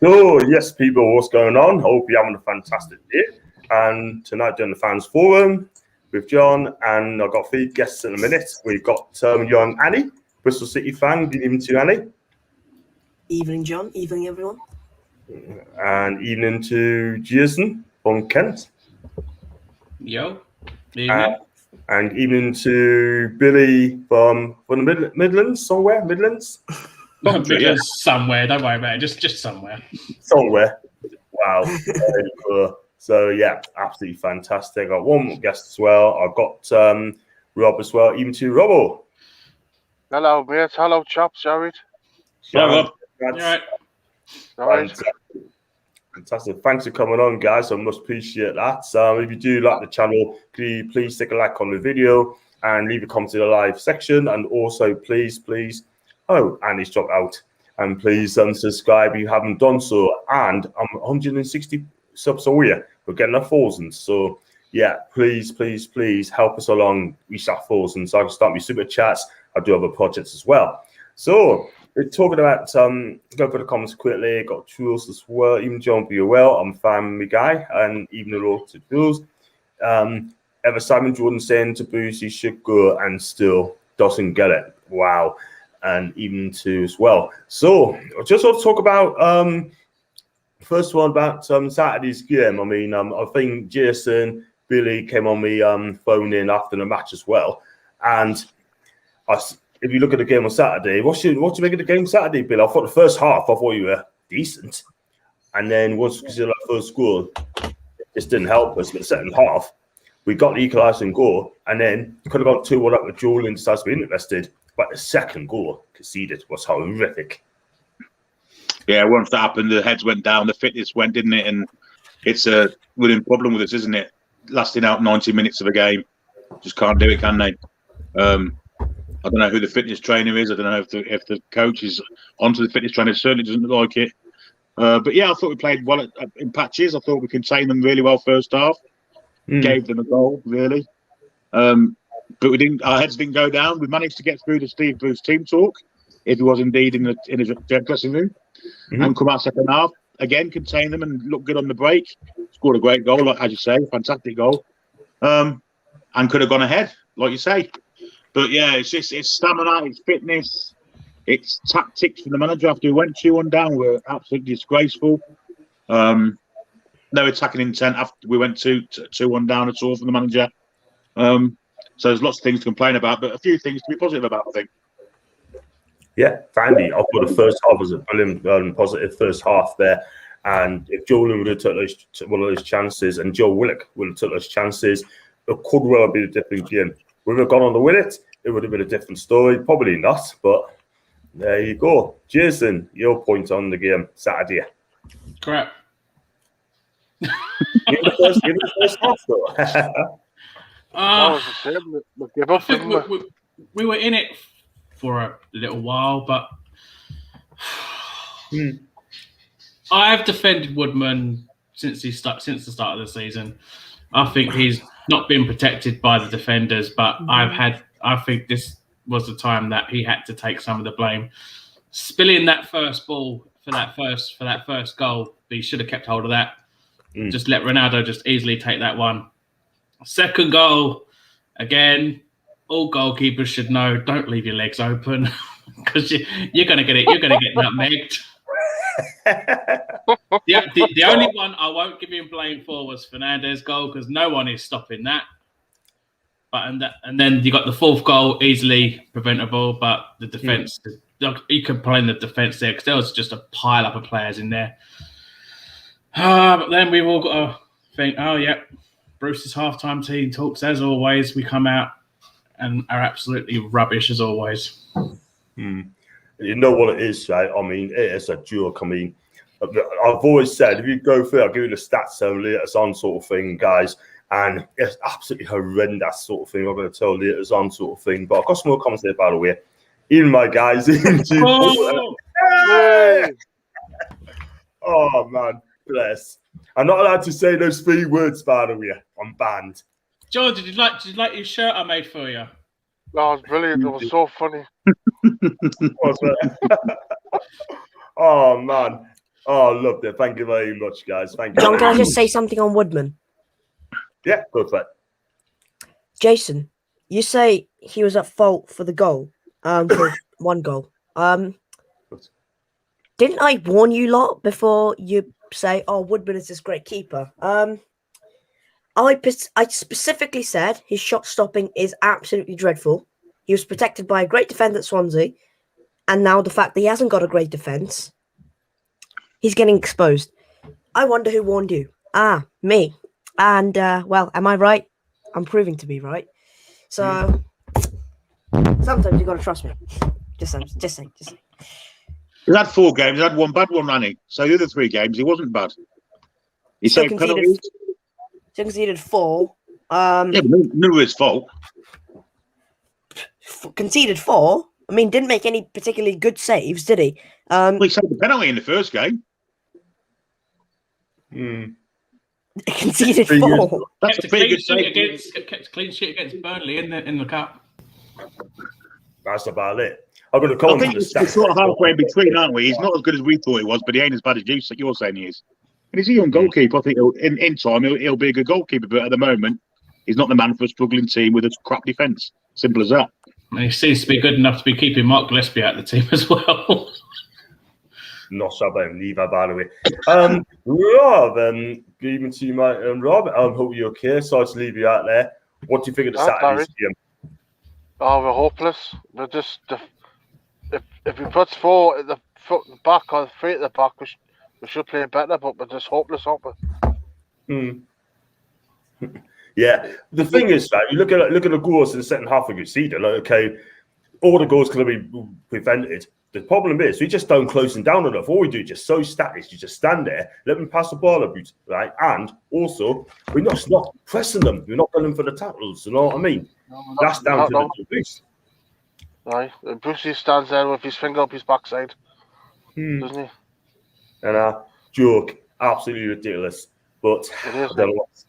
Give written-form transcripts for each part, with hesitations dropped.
So, yes, people, what's going on? Hope you're having a fantastic day. And tonight, doing the fans forum with John, and I've got 3 guests in a minute. We've got young Annie, Bristol City fan. Good evening to you, Annie. Evening, John. Evening, everyone. And evening to Jason from Kent. Yo. Evening. And evening to Billy from the Midlands, somewhere, Midlands. Midlands, somewhere. Don't worry about it. Just somewhere. Somewhere. Wow. So yeah, absolutely fantastic. I got one more guest as well. I've got Rob as well. Even to Robbo. Hello, mate. Hello, chaps. Jared. Hello, Rob. All right. Fantastic. Thanks for coming on, guys. I must appreciate that. If you do like the channel, could you please stick a like on the video and leave a comment in the live section. And also, please, oh, Annie's dropped out. And please subscribe if you haven't done so. And I'm 160 subs away. We're getting 1,000. So, yeah, please help us along. Reach that 1,000 so I can start my super chats. I do other projects as well. So, we're talking about, go for the comments quickly. Got Jules as well. Even John, be well. I'm a family guy. And even the Lord to Jules. Ever Simon Jordan saying to Boozy should go and still doesn't get it. Wow. And even to as well. So, I just want to talk about, first one about Saturday's game. I mean, I think Jason, Billy came on me phone in after the match as well. And if you look at the game on Saturday, what you make of the game Saturday, Bill? I thought the first half, I thought you were decent. And then once we got that first goal, this didn't help us. But the second half, we got the equalising goal. And then could have got 2-1 up with Joel and decides to be interested. But the second goal conceded was horrific. Yeah, once that happened, the heads went down, the fitness went, didn't it? And it's a winning problem with us, isn't it? Lasting out 90 minutes of a game. Just can't do it, can they? I don't know who the fitness trainer is. I don't know if the coach is onto the fitness trainer. Certainly doesn't look like it. But yeah, I thought we played well in patches. I thought we contained them really well first half. Gave them a goal, really. But we didn't. Our heads didn't go down. We managed to get through to Steve Bruce team talk, if he was indeed in his dressing room, and come out second half again, contain them and look good on the break. Scored a great goal, like as you say, fantastic goal, and could have gone ahead, like you say. But yeah, it's stamina, it's fitness, it's tactics from the manager. After we went 2-1 down, we were absolutely disgraceful. No attacking intent after we went 2-1 down at all from the manager. So there's lots of things to complain about, but a few things to be positive about, I think. Yeah, Fandy, I thought the first half was a brilliant positive first half there. And if Joel would have took one of those chances and Joe Willock would have took those chances, it could well have been a different game. We would have gone on to win it. It would have been a different story. Probably not, but there you go. Jason, your point on the game Saturday. Crap. Give the first half, though. I think we were in it for a little while, but I've defended Woodman since the start of the season. I think he's not been protected by the defenders, but I think this was the time that he had to take some of the blame. Spilling that first ball for that first goal, he should have kept hold of that. Just let Ronaldo just easily take that one. Second goal, again, all goalkeepers should know, don't leave your legs open because you're going to get it. You're going to get nutmegged. The only one I won't give him blame for was Fernandez's goal because no one is stopping that. But and then you got the fourth goal, easily preventable, but the defense, you could blame the defense there because there was just a pile up of players in there. But then we've all got to think, oh yeah, Bruce's halftime team talks as always. We come out and are absolutely rubbish as always. You know what it is, right? I mean, it is a joke. I mean, I've always said, if you go through, I'll give you the stats later on sort of thing, guys. And it's absolutely horrendous sort of thing. I'm going to tell later on sort of thing. But I've got some more comments there, by the way. Even my guys. Oh, man. Bless. I'm not allowed to say those 3 words, by the way. I'm banned. John, did you like your shirt I made for you? That was brilliant. It was so funny. Oh, man. Oh, I loved it. Thank you very much, guys. Thank you. John, can I just say something on Woodman? Yeah, go for it. Jason, you say he was at fault for the goal, for one goal. Didn't I warn you lot before you say, "Oh, Woodman is this great keeper"? I specifically said his shot stopping is absolutely dreadful. He was protected by a great defender at Swansea, and now the fact that he hasn't got a great defense, he's getting exposed. I wonder who warned you. Me. And well, am I right? I'm proving to be right. So sometimes you got to trust me. Just saying. He's had 4 games. He had one bad one, Ranny. So the other 3 games, he wasn't bad. He Still saved penalties. conceded 4. Yeah, but none of his fault. Conceded 4. I mean, didn't make any particularly good saves, did he? Well, he saved the penalty in the first game. Conceded Pretty 4. That's Kept a a pretty clean good sheet save. kept a clean sheet against Burnley in the cup. That's about it. I'm going to come I on think to the we're stats. sort of halfway in between, aren't we? He's not as good as we thought he was, but he ain't as bad as you're saying he is. And he's a young goalkeeper. I think in time he'll be a good goalkeeper, but at the moment, he's not the man for a struggling team with a crap defence. Simple as that. And he seems to be good enough to be keeping Mark Gillespie out of the team as well. Not sure about him, leave that by the way. Rob, good evening to you, mate. Rob, I hope you're okay. Sorry to leave you out there. What do you think of the Saturday's game? Oh, we're hopeless. We're just if he puts 4 at the back or 3 at the back, we should play better. But we're just hopeless, aren't we? Yeah, the thing is, right, you look at the goals in the second half of your season. Like, okay, all the goals can be prevented. The problem is we just don't close them down enough. All we do is just so static. You just stand there, let them pass the ball about, right? And also, we're not pressing them. We're not going for the tackles. You know what I mean? That's down to the boost. Right, Brucey stands there with his finger up his backside, doesn't he? And joke, absolutely ridiculous. But I don't know what's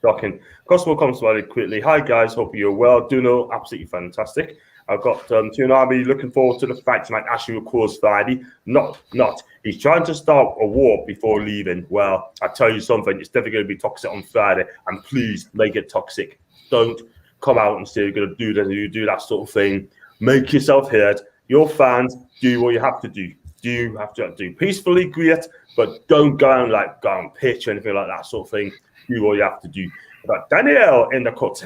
shocking. Cosmo comes very quickly. Hi guys, hope you're well. Duno, absolutely fantastic. I've got Tunami looking forward to the fight tonight. Ashley will cause Friday. Not. He's trying to start a war before leaving. Well, I tell you something, it's definitely going to be toxic on Friday. And please make it toxic. Don't come out and say you're going to do this, you do that sort of thing. Make yourself heard. Your fans, do what you have to do. You have to do peacefully, great, but don't go on pitch or anything like that sort of thing. Do what you have to do. But Danielle in the cut.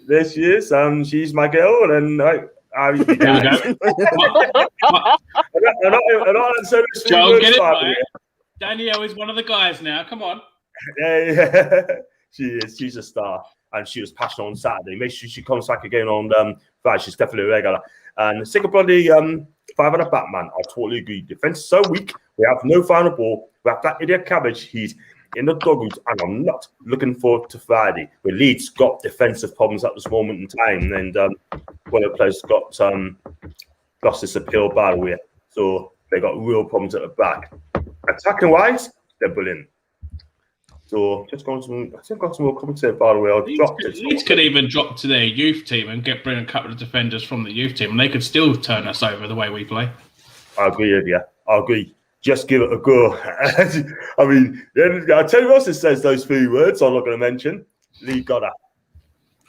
There she is. She's my girl, and I'm not Joe, get it right. Danielle is one of the guys now. Come on. Yeah. She is. She's a star, and she was passionate on Saturday. Make sure she comes back again on Friday. She's definitely a regular. And sick of bloody 5 and a Batman. I totally agree. Defense is so weak. We have no final ball. We have that idiot Cabbage. He's in the dugout, and I'm not looking forward to Friday. Where Leeds got defensive problems at this moment in time, and one of the players got lost his appeal by the way. So they got real problems at the back. Attacking wise, they're brilliant. So just got some more comments by the way. Leeds could even drop to their youth team and bring a couple of defenders from the youth team, and they could still turn us over the way we play. I agree with you. I agree. Just give it a go. I mean, I'll tell you what else it says those 3 words I'm not going to mention. Lee Goddard.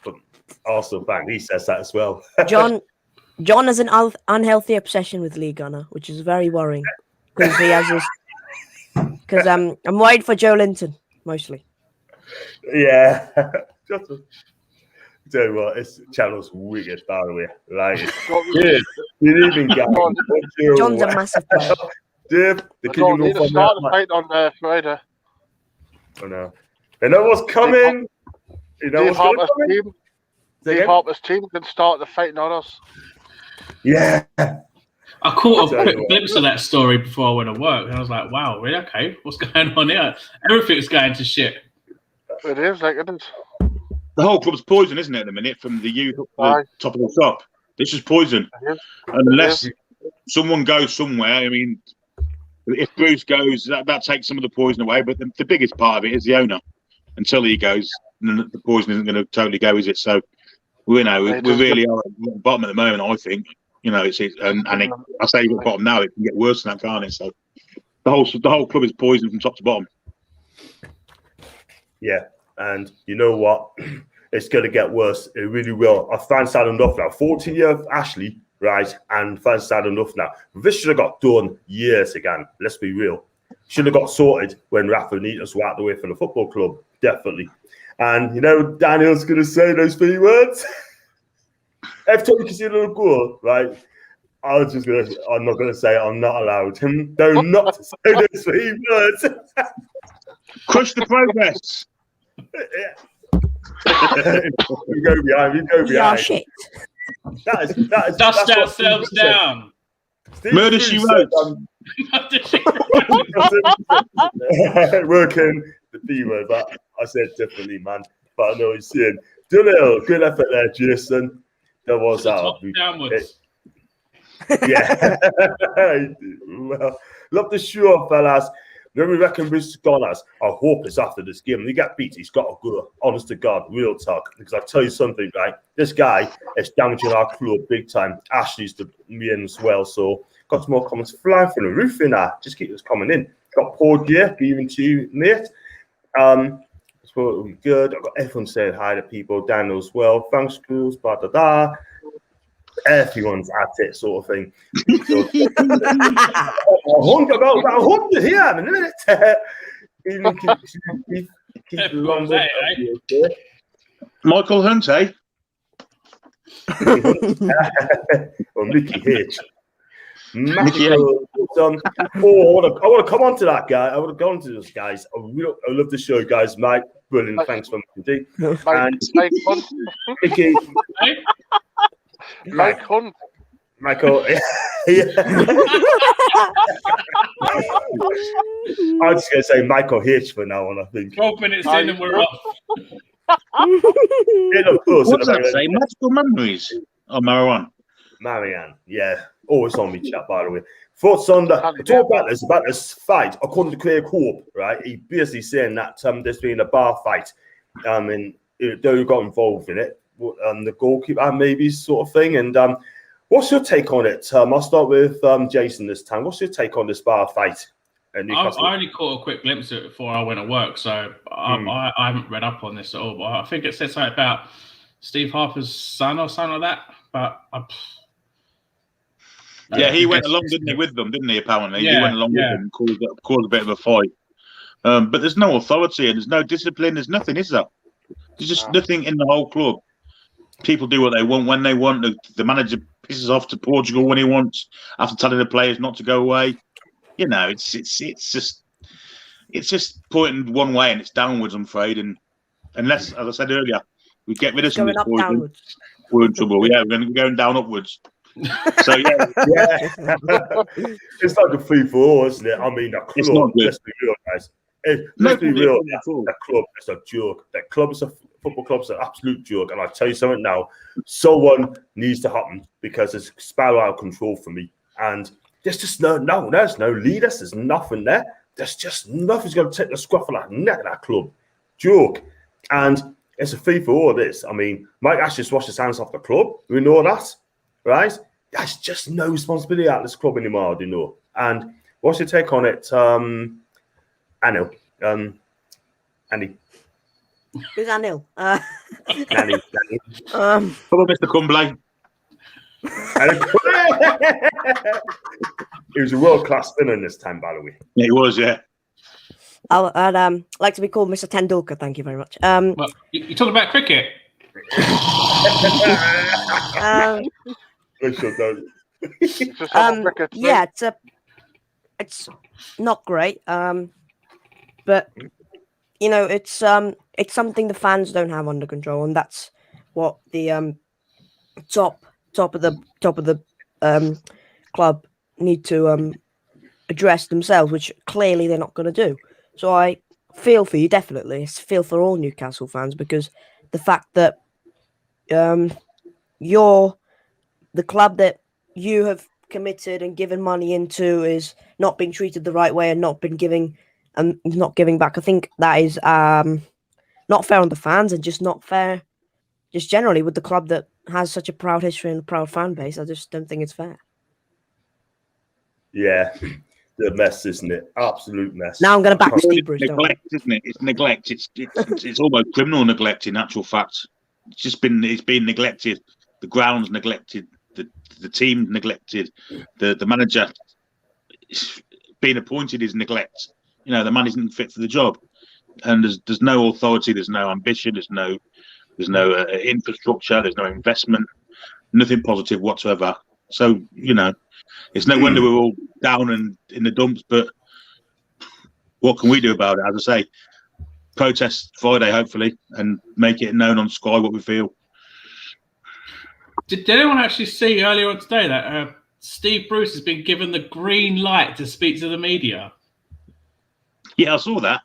But Arsenal fan, he says that as well. John has an unhealthy obsession with Lee Gunner, which is very worrying. Because he has this... Because I'm worried for Joe Linton, mostly. Yeah. Just tell you what, this channel's wicked, by the way. Like, you even get John's a massive player. Dave, the kid you need to start the fight on Friday. Oh no. You know what's coming? You know Dave what's Harper's coming? team. Dave Harper's team can start the fighting on us. Yeah. I caught a quick glimpse of that story before I went to work, and I was like, wow, really? Okay, what's going on here? Everything's going to shit. It is, like, it is. The whole club's poison, isn't it, at the minute, from the youth up to the top of the top? This is poison. Unless someone goes somewhere, I mean, if Bruce goes, that takes some of the poison away, but the biggest part of it is the owner. Until he goes, the poison isn't going to totally go, is it? So, we really are at the bottom at the moment, I think. You know, I say at the bottom now, it can get worse than that, can't it? So, The whole club is poison from top to bottom. Yeah, and you know what? It's going to get worse. It really will. Our fans had enough now. 14 years of Ashley, right? And fans had enough now. This should have got done years ago. Let's be real. Should have got sorted when Rafa Benitez walked away from the football club. Definitely. And, you know, Daniel's going to say those 3 words. Every time you can see a little goal, right? I'm not going to say it. I'm not allowed. Do not say those 3 words. Crush the progress. We go behind. Yeah, shit. That is Dust ourselves down. Murder, she wrote. Working the B word, but I said differently, man. But I know what he's saying. Dunhill, good effort there, Jason. There was Top downwards. Yeah. Well, love the show, fellas. Then we reckon Bruce Gunners. I hope it's after this game. He got beat. He's got to go. Honest to God, real talk. Because I tell you something, right? This guy is damaging our club big time. Ashley's the in as well. So got some more comments flying from the roof in there. Just keep this coming in. Got Paul Gear, even to you, mate. It's probably good. I've got everyone saying hi to people. Daniel as well. Thanks, schools. Blah blah blah. Everyone's at it, sort of thing. So, 100 here in a minute. Even keep Everyone's at it, Michael Hunt, eh? Or Mickey H. Mickey H. I want to come on to that guy. I want to go on to those guys. I love the show, guys. Mike, brilliant. Thanks for Mickey. And Mickey. Mike Hunt. Michael. Yeah. I'm just going to say Michael H for now on, I think. 12 minutes in and we're off. What's that say? Magical memories of Marianne. Marianne, yeah. Always on me chat, by the way. Thoughts on that? Talk about this fight. According to Craig Hope, right? He basically saying that there's been a bar fight. And though you got involved in it, the goalkeeper maybe sort of thing. And what's your take on it? I'll start with Jason this time. What's your take on this bar fight? I only caught a quick glimpse of it before I went to work, so I haven't read up on this at all. But I think it said something about Steve Harper's son or something like that. But yeah, he went along, didn't he, with them, didn't he, apparently? Yeah, he went along with them and caused a bit of a fight. But there's no authority and there's no discipline. There's nothing, is there? There's just nothing in the whole club. People do what they want when they want. The manager pisses off to Portugal when he wants after telling the players not to go away. You know, it's just pointing one way and it's downwards, I'm afraid. And unless, as I said earlier, we get rid of some of this poison, we're in trouble. Yeah, we're going down upwards. So yeah. It's like a free for all, isn't it? I mean, that club. Let's be real, guys. Let's be real. That club is a joke. That club is a football club's an absolute joke. And I'll tell you something now. Someone needs to happen because it's spiraled out of control for me. And there's just there's no leaders. There's nothing there. There's just nothing's going to take the scruff of that neck of that club. Joke. And it's a free for all of this. I mean, Mike Ashley's washed his hands off the club. We know that, right? There's just no responsibility at this club anymore, do you know? And what's your take on it, Anil? Andy. Who's Anil? Danny. Come on, Mr. Cumbley. He was a world-class spinner in this time, by the way. Yeah, he was, yeah. I'd like to be called Mr. Tendulkar. Thank you very much. Well, you're talking about cricket. Yeah, it's not great. But you know, it's something the fans don't have under control, and that's what the top of the club need to address themselves, which clearly they're not going to do. So I feel for you, definitely. I feel for all Newcastle fans, because the fact that you're the club that you have committed and given money into is not being treated the right way and not giving back. I think that is not fair on the fans and just not fair just generally with the club that has such a proud history and a proud fan base. I just don't think it's fair. Yeah. a mess, isn't it? Absolute mess. Now I'm going to back It's Steve Bruce. don't I? neglect, isn't it? It's neglect. It's almost criminal neglect in actual fact. It's been neglected. The ground's neglected. The team neglected. The manager being appointed is neglect. You know, the man isn't fit for the job, and there's no authority. There's no ambition. There's no infrastructure. There's no investment. Nothing positive whatsoever. So, you know, it's no wonder we're all down and in the dumps, but what can we do about it? As I say, protest Friday, hopefully, and make it known on Sky what we feel. Did anyone actually see earlier on today that Steve Bruce has been given the green light to speak to the media? Yeah, I saw that.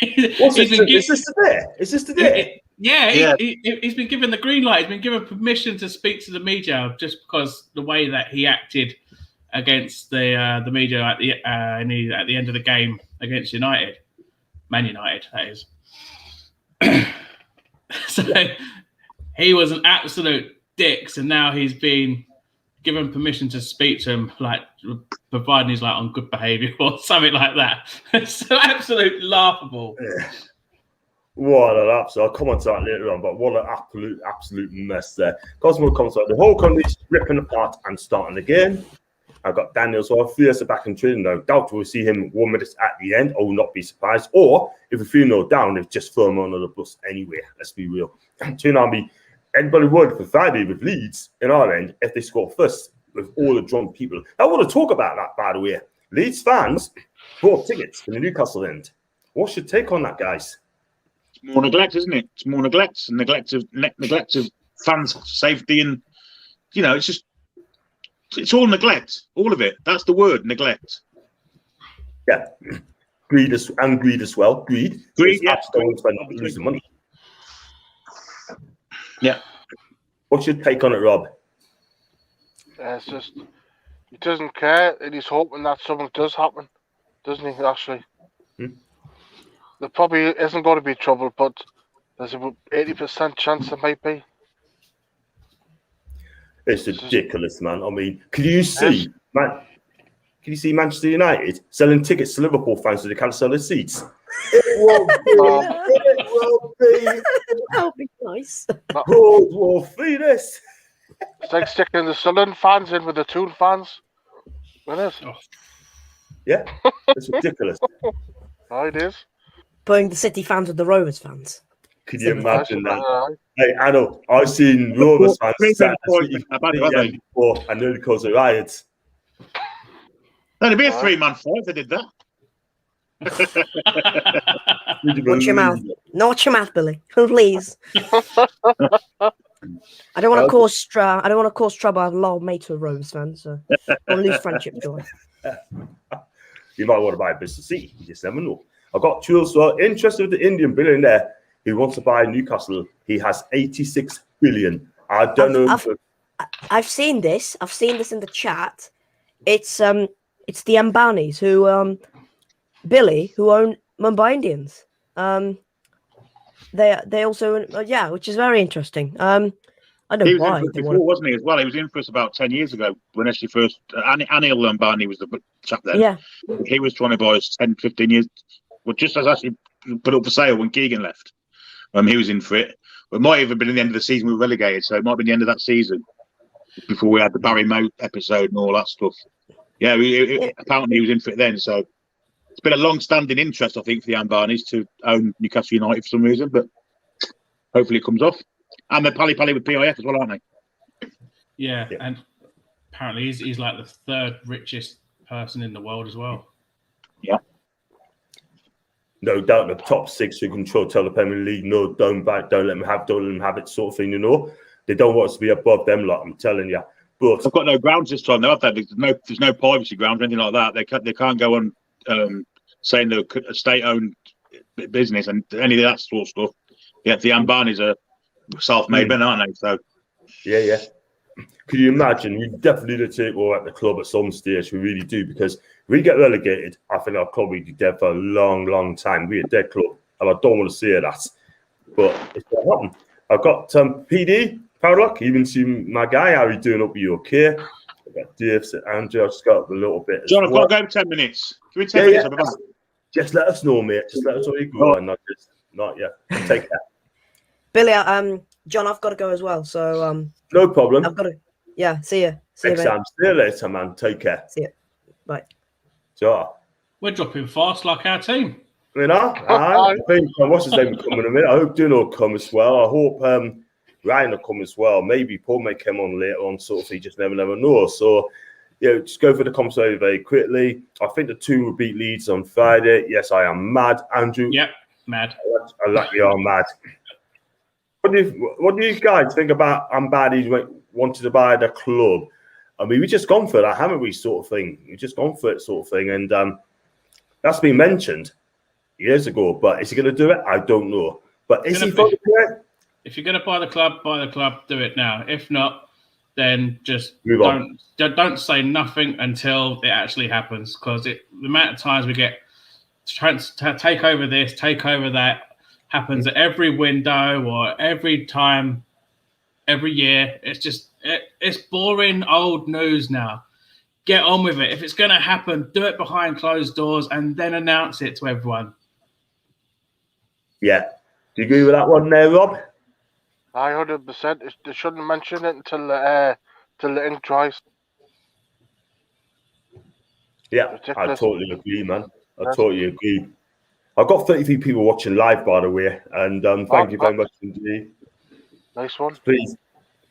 Is this today? Is this today? He's been given the green light. He's been given permission to speak to the media just because the way that he acted against the media at the end of the game against United, Man United, that is. So he was an absolute dick, and now he's been given permission to speak to him, like providing he's like on good behaviour or something like that. It's so absolutely laughable. Yeah. What an absolute! I'll comment on that later on, but what an absolute mess there. Cosmo comes out. The whole country's ripping apart and starting again. I've got Daniel as well. Fierce back in training. No doubt we'll see him 1 minute at the end. I will not be surprised. Or if we feel no down, they've just throw him on the bus anyway. Let's be real. Anybody would for Friday with Leeds in our end if they score first with all the drunk people. I want to talk about that, by the way. Leeds fans bought tickets for the Newcastle end. What's your take on that, guys? It's more neglect, isn't it? It's more neglect of fans' safety, and you know, it's all neglect, all of it. That's the word, neglect. Yeah, greed as well. Greed. Yeah. Don't spend losing money. Yeah. What's your take on it, Rob? It's just he doesn't care, and he's hoping that something does happen, doesn't he? Actually, there probably isn't going to be trouble, but there's about 80% chance there might be. It's ridiculous, man. I mean, can you see Manchester United selling tickets to Liverpool fans so they can't sell their seats? It will be. That'll be nice. World War III, this. It's like sticking the Sunderland fans in with the Toon fans. It is. Yeah, it's ridiculous. Oh, it is. Putting the City fans with the Rovers fans. Could you imagine that? Hey, I know. I've seen Rovers fans before and nearly caused a riot. That'd be a 3-man fight if they did that. Watch your mouth. Not your mouth, Billy. Please. I don't want to cause trouble. I have a lot of mates with Rovers fans, so I'll lose friendship joy. You might want to buy a business seat. You just never know. I've got Jules, so interested with the Indian billionaire who wants to buy Newcastle. He has 86 billion. I don't know. I've seen this. I've seen this in the chat. It's the Ambanis who Billy, who own Mumbai Indians. They also which is very interesting. I don't know why. He was in before, wasn't he, as well? He was in for us about 10 years ago when actually first Anil Ambani was the chap then. Yeah. He was trying to buy us 10, 15 years. Well, just as actually put up for sale when Keegan left. He was in for it. It might even been at the end of the season we were relegated, so it might have been the end of that season before we had the Barry Moat episode and all that stuff. Yeah, apparently he was in for it then, so it's been a long-standing interest, I think, for the Ambanis to own Newcastle United for some reason, but hopefully it comes off. And they're pally with PIF as well, aren't they? Yeah, and apparently he's like the third richest person in the world as well. Yeah. No doubt the top 6 who control the Premier League. No, don't let them have it, sort of thing. You know, they don't want us to be above them. Like I'm telling you, but they've got no grounds this time. They have that. There's no privacy grounds or anything like that. They can't go on saying they're a state-owned business and any of that sort of stuff. Yeah, the Ambanis are self-made men, aren't they? So yeah. Could you imagine? We definitely need to take over at the club at some stage. We really do, because if we get relegated, I think our club will be dead for a long, long time. We're a dead club, and I don't want to say that, but it's going to happen. I've got PD Proudlock. Even see my guy. How are you doing? Up you okay? Dave, Andrew, I've just got up a little bit. John, I've well. got to go in 10 minutes. Give me 10 minutes. I'll be back. Just let us know, mate. Just let us know you go on. Not yet. Take care. Billy, John, I've got to go as well. So No problem. I've got to. Yeah, see you. See Next you, mate. time. See you later, man. Take care. See you. Bye. Sure. We're dropping fast like our team. You know, I think what's his name coming in a minute. I hope Duno will come as well. I hope Ryan will come as well. Maybe Paul may come on later on, sort of. You just never know. So, just go for the comps very, very quickly. I think the 2 will beat Leeds on Friday. Yes, I am mad, Andrew. Yep, mad. I like you are mad. What do you guys think about Ambadi wanted to buy the club? I mean, we just gone for that, haven't we? Sort of thing. We just gone for it, sort of thing, and that's been mentioned years ago. But is he going to do it? I don't know. But is he going to do it? If you're going to buy the club, do it now. If not, then just don't say nothing until it actually happens. Because the amount of times we get take over this, take over that, happens at every window or every time, every year. It's just it's boring old news now. Get on with it. If it's going to happen, do it behind closed doors and then announce it to everyone. Yeah. Do you agree with that one there, Rob? 100%. They shouldn't mention it until the ink dries. Yeah, Ridiculous. I totally agree, man. I totally agree. I've got 33 people watching live, by the way, and thank you very much indeed. Nice one.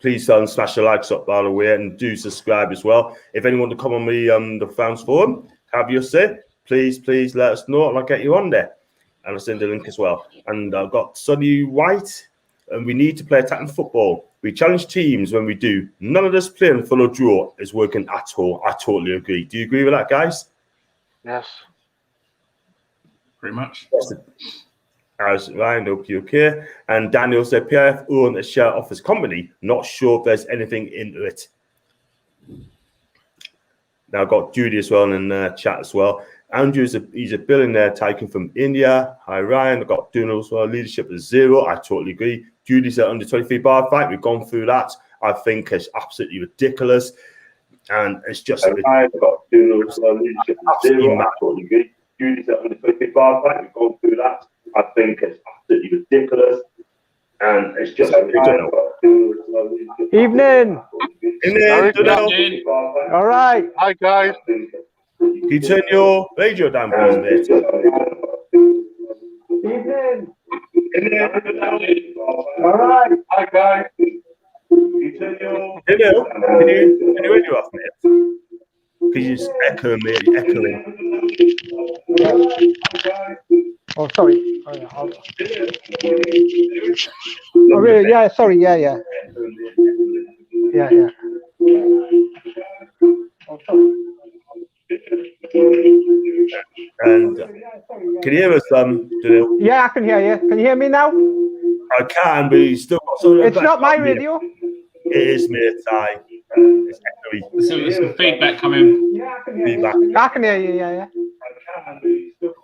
Please smash the likes up, by the way, and do subscribe as well. If anyone to come on the fans forum, have your say, please let us know, and I'll get you on there. And I'll send the link as well. And I've got Sonny White, and we need to play attacking football. We challenge teams when we do. None of this playing full of draw is working at all. I totally agree. Do you agree with that, guys? Yes. Pretty much. As Ryan, hope you okay. And Daniel said PIF own a share of his company. Not sure if there's anything into it. Now I've got Judy as well in the chat as well. Andrew he's a billionaire tycoon from India. Hi Ryan. I've got Duno as well. Leadership is 0. I totally agree. Judy's at under 23 bar fight. We've gone through that. I think it's absolutely ridiculous. And it's just I've got Duno as well. Leadership is 0. I totally agree. Judy's at under 23 bar fight. We've gone through that. I think it's absolutely ridiculous. And it's just Evening. Evening. All right. Hi, guys. Can you turn your radio down, please, mate? Evening. All right. Hi, guys. Can you turn your radio off, mate? Because you're just echoing, mate. You're echoing. Oh, sorry. Oh, really? Yeah, sorry. Yeah. Yeah. And can you hear us, Danil? Yeah, I can hear you. Can you hear me now? I can, but you still got some. It's not my radio. It is, mate. It's echoey. So there's some feedback coming. Yeah, I can hear you. I can hear you. Yeah.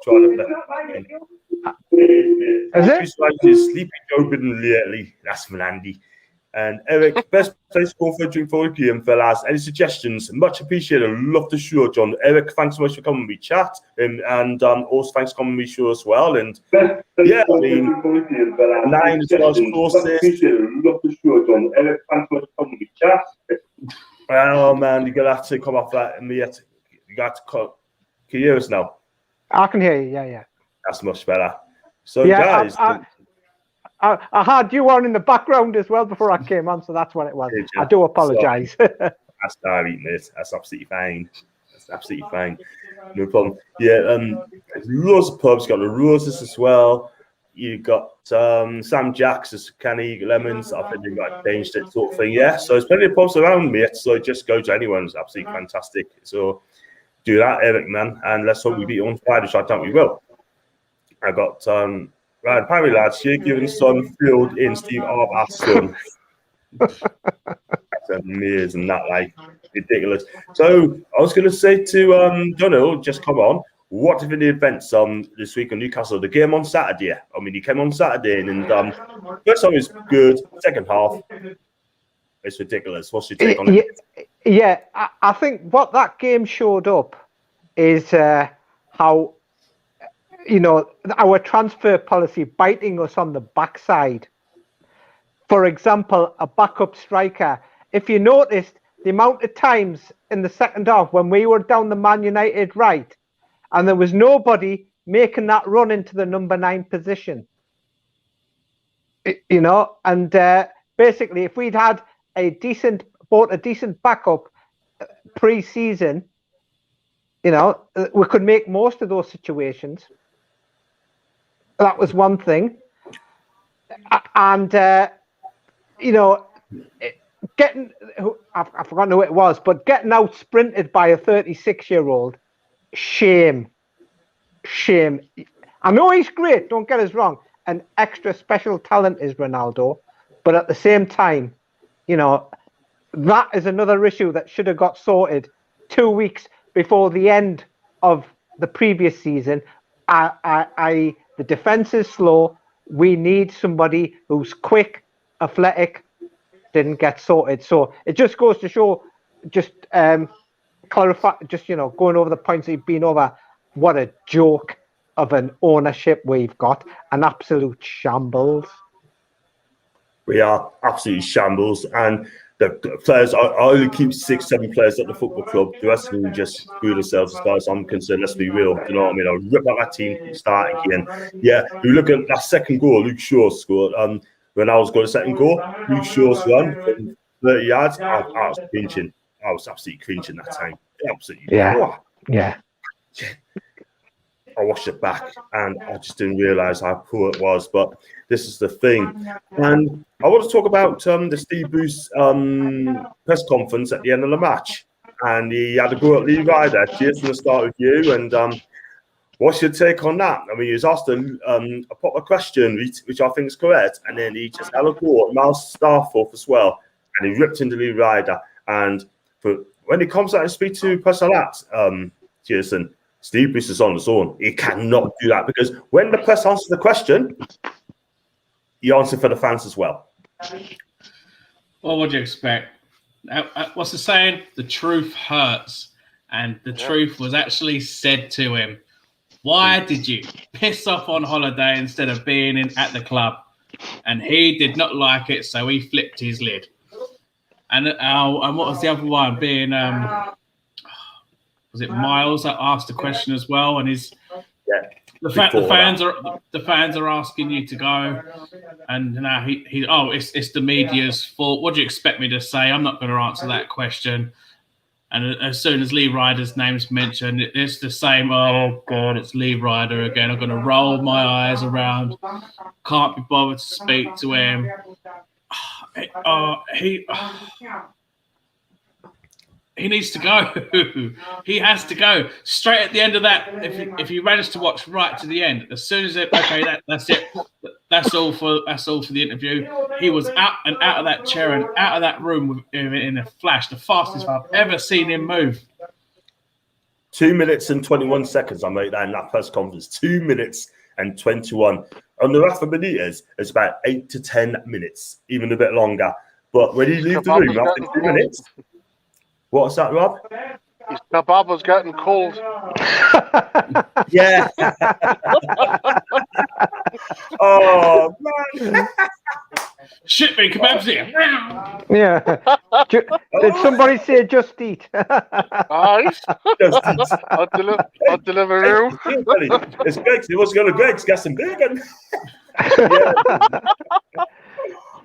Trying to Is it? He's sleeping open lately. That's from Andy. And Eric, best place to go for a drink for a game, fellas. Any suggestions? Much appreciated. Love the show, John. Eric, thanks so much for coming. We chat, and also thanks for coming. We show as well. And yeah, I mean, 9 as well as closest. Love the show, John. Eric, thanks so much for coming. We chat. Oh man, you're gonna have to come off that. You got to cut. Can you hear us now? I can hear you. Yeah. That's much better. So, yeah, guys. I had you on in the background as well before I came on, so that's what it was. I do apologise. That's all right, mate. That's absolutely fine. No problem. Yeah, loads of pubs. Got the Roses as well. You got Sam Jack's, Canny Lemons. I think they've got changed it, sort of thing. Yeah, so there's plenty of pubs around, mate. So just go to anyone. It's absolutely fantastic. So do that, Eric, man, and let's hope we beat on Friday. So I think we will. I got right, Parry lads, you're giving son filled in Steve Arbath's son. That's amazing, that like ridiculous. So I was going to say to Donald, just come on. What have been the events this week in Newcastle? The game on Saturday. I mean, he came on Saturday, and first half was good. Second half, it's ridiculous. What's your take on it? Yeah, I think what that game showed up is how, our transfer policy biting us on the backside. For example, a backup striker. If you noticed the amount of times in the second half when we were down the Man United right, and there was nobody making that run into the number 9 position. And basically, if we'd had bought a decent backup pre-season, we could make most of those situations. That was one thing. And, getting, I've forgotten who it was, but getting out sprinted by a 36-year-old, shame. I know he's great, don't get us wrong. An extra special talent is Ronaldo, but at the same time, that is another issue that should have got sorted 2 weeks before the end of the previous season. The defense is slow. We need somebody who's quick, athletic. Didn't get sorted. So it just goes to show, just clarify, just, going over the points that you've been over, what a joke of an ownership we've got. An absolute shambles. We are absolutely shambles. And the players, I only keep 6-7 players at the football club. The rest of them just screw themselves as far as I'm concerned. Let's be real. You know what I mean? I'll rip out that team, start again. Yeah, we look at that second goal Luke Shaw scored. When I was going to second goal, Luke Shaw's run from 30 yards, I was cringing. I was absolutely cringing that time. Absolutely. Yeah. I watched it back and I just didn't realise how poor it was. But this is the thing. And I want to talk about the Steve Bruce press conference at the end of the match. And he had a go at Lee Ryder. Jason, we'll start with you. And what's your take on that? I mean, he was asked a proper question, which I think is correct. And then he just had a go at Miles Starforth as well. And he ripped into Lee Ryder. And when he comes out and speaks to press like that, Jason, Steve Bruce is on his own. He cannot do that because when the press answers the question, he answers for the fans as well. What would you expect? What's the saying? The truth hurts. And the truth was actually said to him. Why did you piss off on holiday instead of being at the club? And he did not like it, so he flipped his lid. And what was the other one? Being was it Miles that asked the question as well? And the fans are asking you to go, and now it's the media's fault. What do you expect me to say? I'm not going to answer that question. And as soon as Lee Ryder's name's mentioned, it's the same. Oh God, it's Lee Ryder again. I'm going to roll my eyes around. Can't be bothered to speak to him. He needs to go. He has to go straight at the end of that. If you manage to watch right to the end, as soon as that's it. That's all for the interview. He was out of that chair and out of that room in a flash. The fastest I've ever seen him move. 2 minutes and 21 seconds. I made that in that press conference. 2 minutes and 21. On the Rafa Benitez, it's about 8 to 10 minutes, even a bit longer. But when he leaves the room after 2 minutes. What's that, Rob? His kebab was getting cold. Yeah. Oh, man. Shit, me, kebabs here. Yeah. Did somebody say just eat? Aye. I'll deliver you. It's Greg's. He wants to go to Greg's, get some bacon.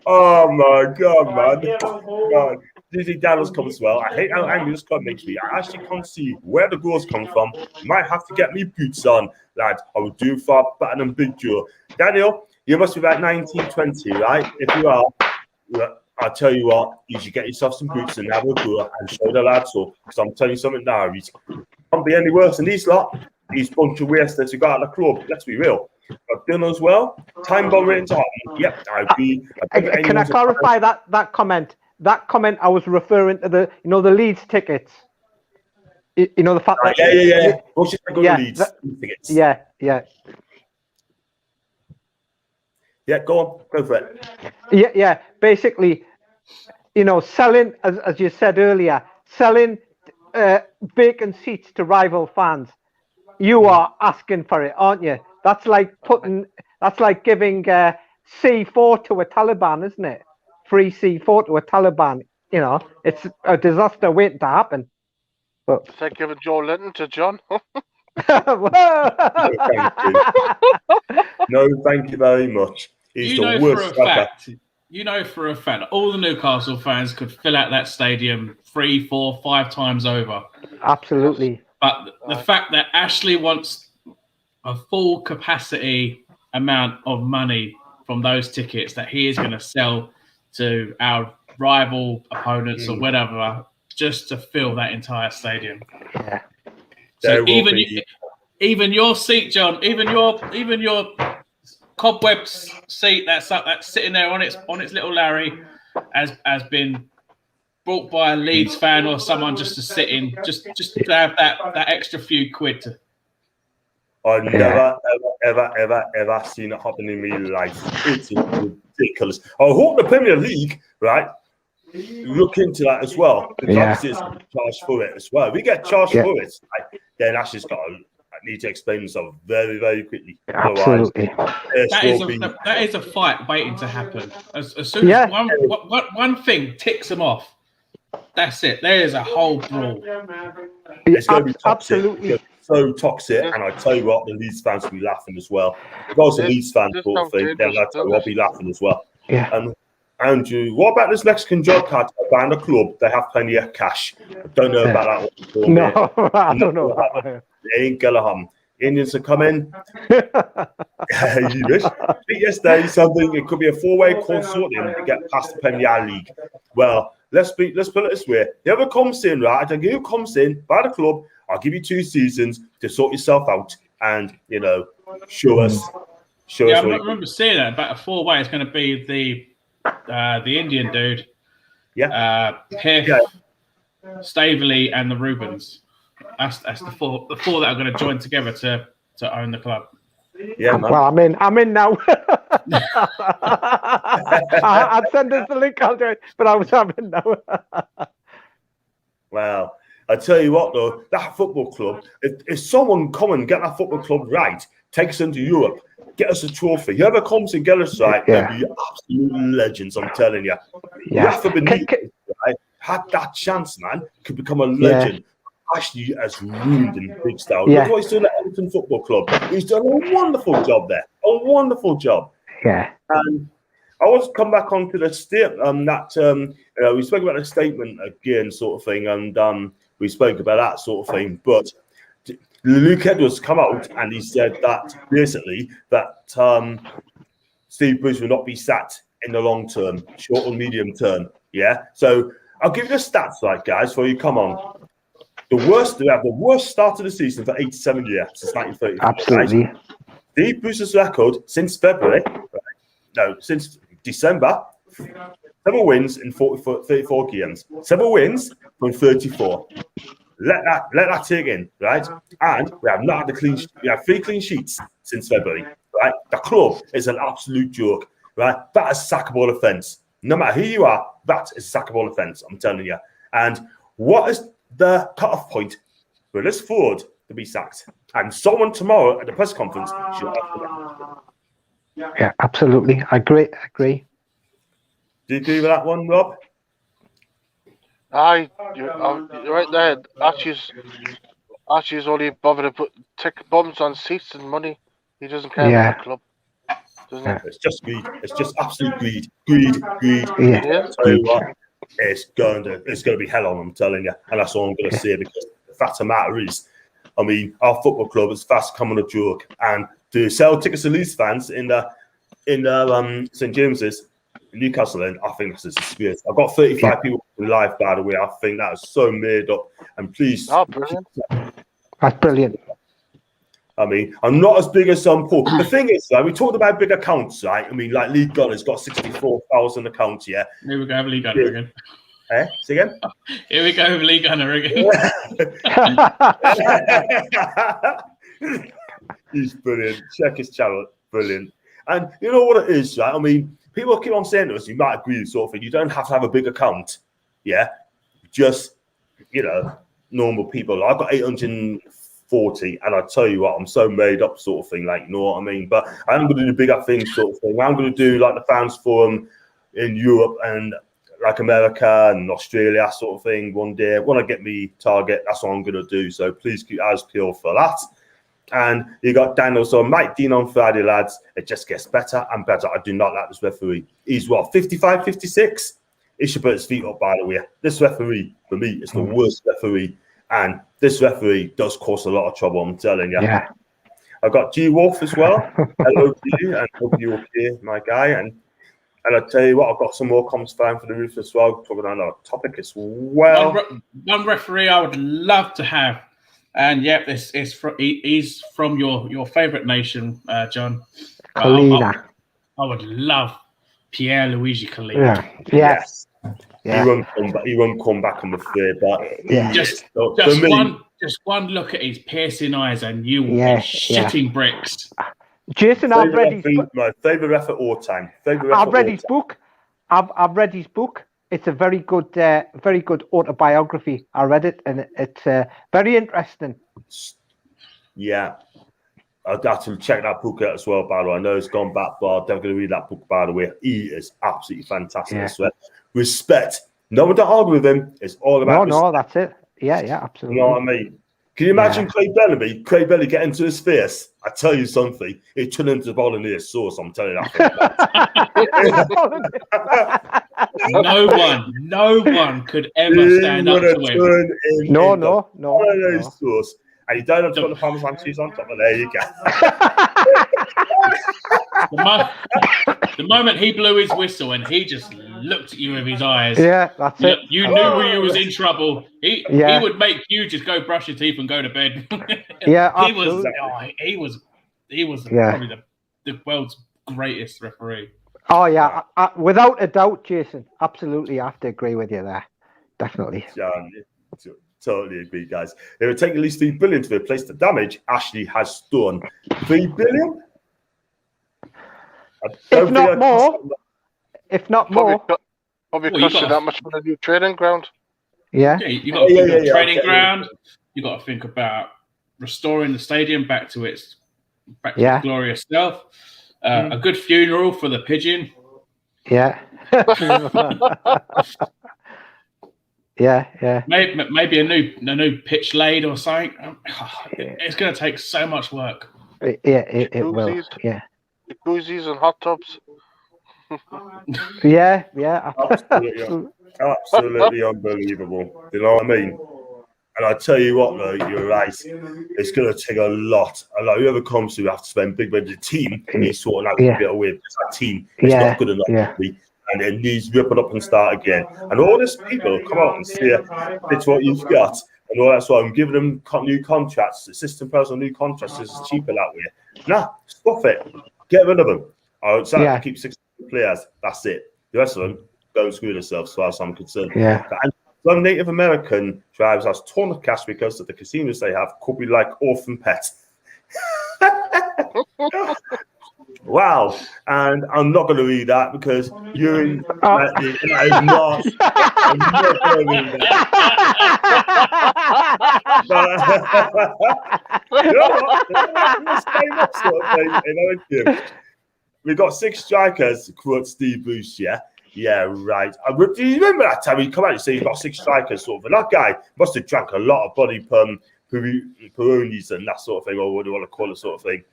Oh, my God, man. God. Dizzy Daniels comes as well. I hate how angry this club makes me. I actually can't see where the goals come from. You might have to get me boots on, lads. I will do far better than Big Joe. Daniel, you must be about 19, 20, right? If you are, I'll tell you what, you should get yourself some boots and have a go and show the lads up. Because I'm telling you something now, he can't be any worse than these lot. These bunch of wasters who got out of the club. Let's be real. But Dylan as well. Time bomb rating to happen. Yep, I agree. Can I clarify that comment? That comment I was referring to the Leeds tickets. The fact that yeah. Leeds tickets. Yeah. Yeah, go on, go for it. Yeah. Basically, selling, as you said earlier, selling vacant seats to rival fans, you are asking for it, aren't you? That's like giving C4 to a Taliban, isn't it? Free C4 to a Taliban. You know, it's a disaster waiting to happen. But It's like giving Joe Linton to John. No, thank you very much. He's You know the for worst a striker. fact. You know for a fact that all the Newcastle fans could fill out that stadium 3, 4, 5 times over. Absolutely. But the fact that Ashley wants a full capacity amount of money from those tickets that he is going to sell to our rival opponents or whatever, just to fill that entire stadium. Yeah. So even your seat, John, even your cobweb seat that's sitting there on its little Larry has been brought by a Leeds fan or someone just to sit in, just to have that extra few quid to. I've never, ever seen it happen in my life. It's ridiculous. I hope the Premier League, right, look into that as well. Because obviously it's charged for it as well. If we get charged for it, right, then Ashley's got to need to explain himself very, very quickly. Absolutely. That is a fight waiting to happen. As soon as one thing ticks them off, that's it. There is a whole brawl. It's going to be toxic. Absolutely. So toxic, and I tell you what, the Leeds fans will be laughing as well. If I was a Leeds fan sort of thing, then I'll be laughing as well. Yeah. And Andrew, what about this Mexican job card band a club? They have plenty of cash. I don't know about that one. No, I don't know. They ain't gonna happen. Indians are coming. You wish. Yesterday, something. It could be a 4-way consortium to get past the Premier League. Well, let's put it this way: whoever comes in, right? I don't know who comes in by the club. I'll give you 2 seasons to sort yourself out, and show us. I remember seeing that about a 4-way. It's going to be the Indian dude, Piff, Staveley, and the Rubens. That's the four that are going to join together to own the club. Yeah, man. Well, I'm in now. I'd send us the link. I'll do it, but I'm in now. Well, I tell you what, though, that football club. If someone come and get that football club right, take us into Europe, get us a trophy. Whoever comes and get us right, they'll be absolute legends. I'm telling you. Rafa Benitez, right, had that chance, man, could become a legend. Ashley has ruined in big style. Look what he's doing at Everton Football Club. He's done a wonderful job there. A wonderful job. Yeah. And I want to come back onto the statement we spoke about the statement again, sort of thing, and we spoke about that sort of thing. But Luke Edwards come out and he said that basically that Steve Bruce will not be sacked in the long term, short or medium term. Yeah. So I'll give you the stats, right, guys, before you come on. We have the worst start of the season for 87 years since 1934. Absolutely. Right? Steve Bruce's record since February, since December, 7 wins in 34 games. 7 wins from 34. Let that take in, right? And we have not had we have 3 clean sheets since February, right? The club is an absolute joke, right? That is a sackable offence. No matter who you are, that is a sackable offence, I'm telling you. And what is the cut-off point for this forward to be sacked? And someone tomorrow at the press conference should ask that. Yeah, absolutely. I agree. Do you agree with that one, Rob? You're right there. Archie's only bothered to put tick bums on seats and money. He doesn't care about the club. It's just greed. It's just absolute greed. Greed. Yeah. Tell you what, it's going to be hell on, I'm telling you. And that's all I'm going to say, because the fact of the matter is, I mean, our football club is fast becoming a joke. And to sell tickets to Leeds fans in the St. James's, Newcastle, and I think this is a disgrace. I've got 35 people live, by the way. I think that is so made up. And please, brilliant. That's brilliant. I mean, I'm not as big as some Paul. The thing is, we talked about big accounts, right? I mean, like League Gunner's got 64,000 accounts, yeah. Here we go, League Gunner again. Say again? Here we go, League Gunner again. He's brilliant. Check his channel. Brilliant. And you know what it is, right? I mean, people keep on saying to us, you might agree with sort of thing, you don't have to have a big account. Yeah. Just normal people. I've got 840, and I tell you what, I'm so made up, sort of thing. Like, you know what I mean? But I'm going to do bigger things, sort of thing. I'm going to do like the fans forum in Europe and like America and Australia, sort of thing. One day, when I get me target, that's what I'm going to do. So please keep your eyes peeled for that. And you got Daniel, so Mike Dean on Friday, lads. It just gets better and better. I do not like this referee. He's what, 55, 56? He should put his feet up, by the way. This referee, for me, is the worst referee. And this referee does cause a lot of trouble, I'm telling you. Yeah. I've got G Wolf as well. Hello to you, and hope you're okay, my guy. And I'll tell you what, I've got some more comments for the roof as well, talking on our topic as well. One referee I would love to have. And he's from your favourite nation, John. Collina. I would love Pierre Luigi Collina. Yeah. Yes. Yeah. He won't come back on the third, but Yeah. Just one look at his piercing eyes, and you will be shitting bricks. Jason, I've read my favourite ref of all time. I've read his book. I've read his book. It's a very good autobiography. I read it, and it's very interesting. Yeah, I'd have to check that book out as well, by the way. I know it's gone back, but I'm definitely going to read that book, by the way. He is absolutely fantastic. I swear. Respect. No one to argue with him. It's all about No, that's it. Yeah, absolutely. You know what I mean? Can you imagine Craig Bellamy get into his face? I tell you something. He turned into bolognese sauce. I'm telling you that. No one could ever stand up to him. No. Sauce. And you don't have to put the Parmesan cheese on top, and there you go. The moment he blew his whistle and he just looked at you with his eyes, that's it. You knew you was in trouble. He would make you just go brush your teeth and go to bed. He was probably the world's greatest referee. Oh yeah, without a doubt, Jason. Absolutely, I have to agree with you there. Definitely. Yeah, totally agree, guys. It would take at least $3 billion to replace the damage Ashley has done. $3 billion? If not more. Probably costing that much for a new training ground. Yeah. You got to think of training ground. You got to think about restoring the stadium back to its glorious self. A good funeral for the pigeon. Yeah. Yeah. Maybe a new pitch laid or something. It's going to take so much work. It will. Yeah. Jacuzzis and hot tubs. Yeah. Absolutely unbelievable. You know what I mean? And I tell you what, though, you're right. It's going to take a lot. Like whoever comes to have to spend big money. The team needs sorting out a bit of way. That team is not good enough. And it needs to rip it up and start again. And all these people come out and say, it's what you've got. And all that's why I'm giving them new contracts, assistant personal new contracts. It's cheaper that way. Nah, stuff it. Get rid of them. I would say to keep 6 players. That's it. The rest of them don't screw themselves, as far as I'm concerned. Yeah. And some Native American tribes has ton of cash because of the casinos they have could be like orphan pets. Wow, and I'm not going to read that because you're in. I'm not going to read that. We got 6 strikers, quote Steve Bruce, Yeah, right. Do you remember that time he come out and say he's got 6 strikers, sort of? And that guy must have drank a lot of bloody Peronis and that sort of thing, or what do you want to call it, sort of thing.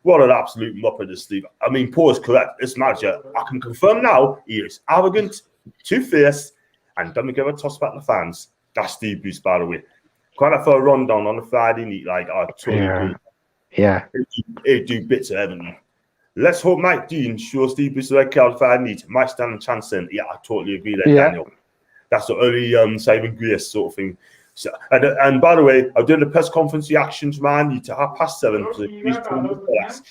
What an absolute muppet is Steve. I mean, Paul is correct. This manager, I can confirm now, he is arrogant, two-faced, and doesn't give a toss about the fans. That's Steve Bruce, by the way. Quite for a rundown on a Friday night, like I totally agree. Yeah. He'd do bits of everything. Let's hope Mike Dean shows Steve Bruce the red card Friday night. Might stand a chance then. Yeah, I totally agree there, Daniel. That's the only saving grace sort of thing. So, and by the way, I'm doing the press conference reactions, man. You to 7:30. So please tune in for that.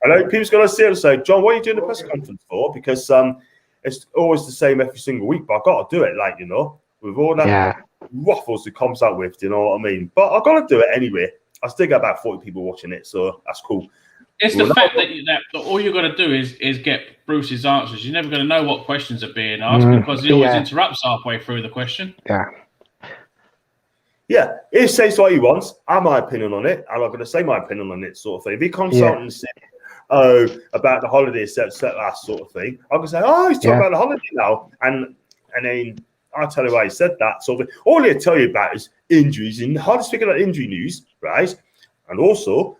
I know people's going to say, John, what are you doing the press conference for? Because it's always the same every single week, but I've got to do it, like, you know, with all that waffles it comes out with, you know what I mean? But I've got to do it anyway. I still got about 40 people watching it, so that's cool. It's the fact that all you're going to do is get Bruce's answers. You're never going to know what questions are being asked because he always interrupts halfway through the question. Yeah. Yeah, he says what he wants. I have my opinion on it. I'm not going to say my opinion on it, sort of thing. If he comes out and says, about the holiday set that sort of thing, I can say, he's talking about the holiday now. And then I'll tell you why he said that. So all he'll tell you about is injuries. And the hardest thing about injury news, right? And also,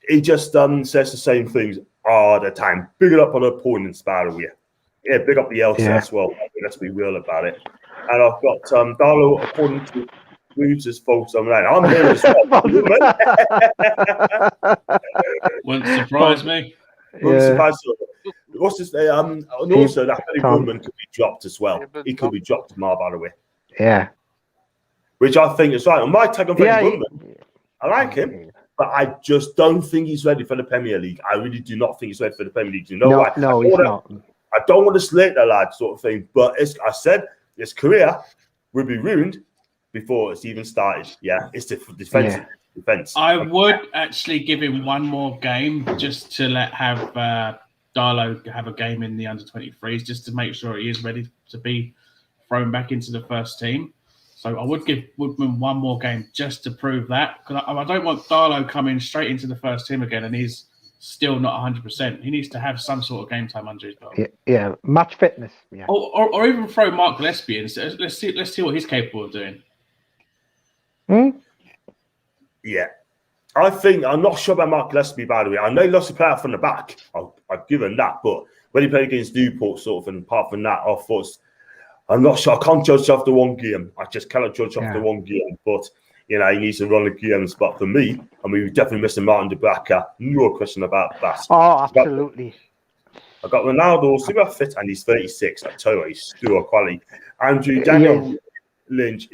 he just says the same things all the time. Big it up on opponents, by the way. Yeah, big up the LC as well. Let's be real about it. And I've got Darlow, according to moves his folks online. I'm here as well. Wouldn't surprise me. What's his name? And also, that Billy Woodman could be dropped as well. He could be dropped tomorrow, by the way. Yeah. Which I think is right. On my tag on Billy Woodman, I like him, but I just don't think he's ready for the Premier League. I really do not think he's ready for the Premier League. You know why? No, he's not. I don't want to slate the lad, sort of thing. But I said his career will be ruined before it's even started. Yeah, it's the defense. I would actually give him one more game just to have Darlow have a game in the under-23s, just to make sure he is ready to be thrown back into the first team. So I would give Woodman one more game just to prove that, because I don't want Darlow coming straight into the first team again and he's still not 100%. He needs to have some sort of game time under his belt. Yeah, match fitness. Yeah, or even throw Mark Gillespie in. Let's see what he's capable of doing. Yeah, I'm not sure about Mark Gillespie, by the way. I know he lost a player from the back. I've given that, but when he played against Newport, sort of, and apart from that, I'm not sure. I can't judge after one game. I just cannot judge after one game. But he needs to run the games. But for me, we're definitely missing Martin De Braca. No question about that. Oh, absolutely. I got Ronaldo super fit, and he's 36. I tell you what, he's still a quality. Daniel Lynch,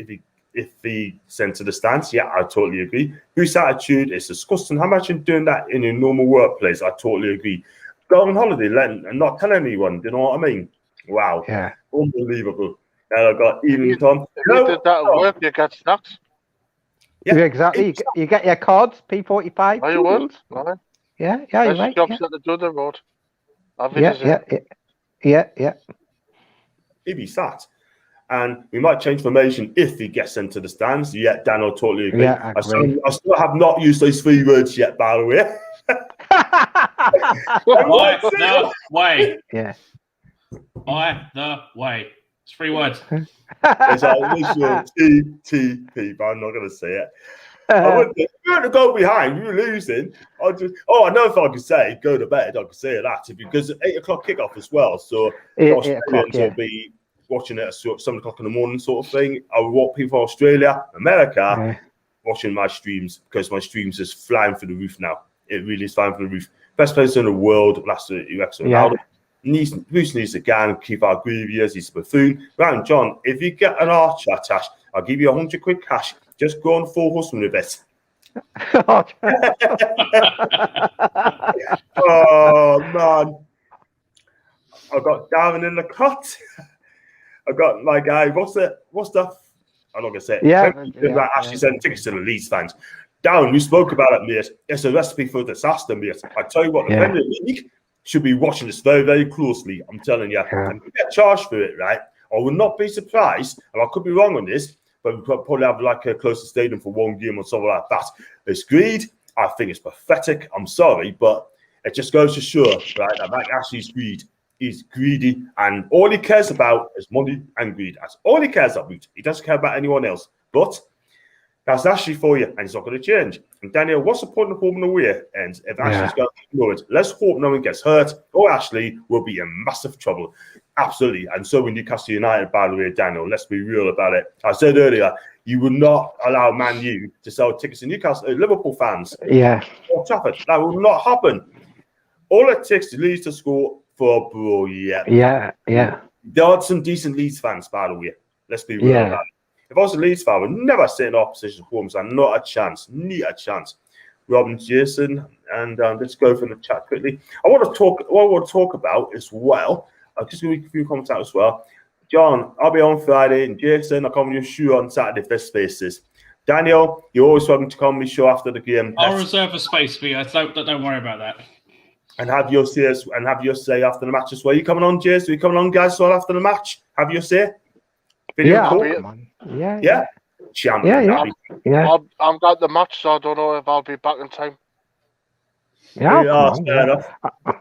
if he sent to the stands, I totally agree. Whose attitude is disgusting. How much in doing that in a normal workplace? I totally agree. Go on holiday and not tell anyone. You know what I mean? Wow. Yeah. Unbelievable. And I got even Tom. If you did that at work, you get snacks. Yeah, exactly. You get your cards, P45. Oh, you would? No. Yeah, you're right. Jobs at the Dudley Road. Yeah. He'd be sat. And we might change formation if he gets into the stands. Yeah, Dan, I totally agree. Yeah, I still have not used those 3 words yet, by the way. By the way. Yeah. By the way. It's 3 words. It's our initial TTP, but I'm not going to say it. If you're going to go behind, you're losing. I know if I could say go to bed, I could say that because 8 o'clock kickoff as well. So Australians will be watching it at 7 o'clock in the morning, sort of thing. I would want people from Australia, America, watching my streams because my streams is flying through the roof now. It really is flying through the roof. Best player in the world, last UX Ronaldo. Bruce needs to go and keep our Grievous. He's a buffoon. Right, John, if you get an Archer, Tash, I'll give you 100 quid cash. Just go on full husband with it. Oh, man. I got Darren in the cut. I got my guy. What's that? I'm not gonna say it. That actually sent tickets to the Leeds fans. Darren, we spoke about it, mate. It's a recipe for disaster, mate. I tell you what, the Premier League should be watching this very, very closely. I'm telling you, and we get charged for it, right? I would not be surprised, and I could be wrong on this, but we could probably have like a closer stadium for one game or something like that. It's greed. I think it's pathetic. I'm sorry, but it just goes to show, right, that Mike Ashley's greed. He's greedy, and all he cares about is money and greed. That's all he cares about. He doesn't care about anyone else. But that's Ashley for you, and it's not going to change. And Daniel, what's the point of home and away? And if Ashley's going to ignore it, let's hope no one gets hurt, or Ashley will be in massive trouble. Absolutely. And so will Newcastle United, by the way, Daniel. Let's be real about it. I said earlier, you would not allow Man U to sell tickets to Newcastle, Liverpool fans. Yeah. Old Trafford. That will not happen. All it takes to Leeds to score for bro, Yeah. There are some decent Leeds fans, by the way. Let's be real about it. If I was a Leeds fan, I would never sit in opposition forums and not a chance. Robin, Jason, and let's go through the chat quickly. What I want to talk about as well, I'll just give you a few comments out as well. John, I'll be on Friday, and Jason, I'll come on your show on Saturday if there's spaces. Daniel, you're always welcome to come on my show after the game. I'll reserve a space for you. Don't worry about that. And have your say after the match as well. You coming on, Jason? Are you coming on, guys, as well after the match? Have your say. Video call. Yeah. champion. Yeah, yeah. I'm got the match, so I don't know if I'll be back in time. Yeah, Yeah, come on, fair yeah. enough.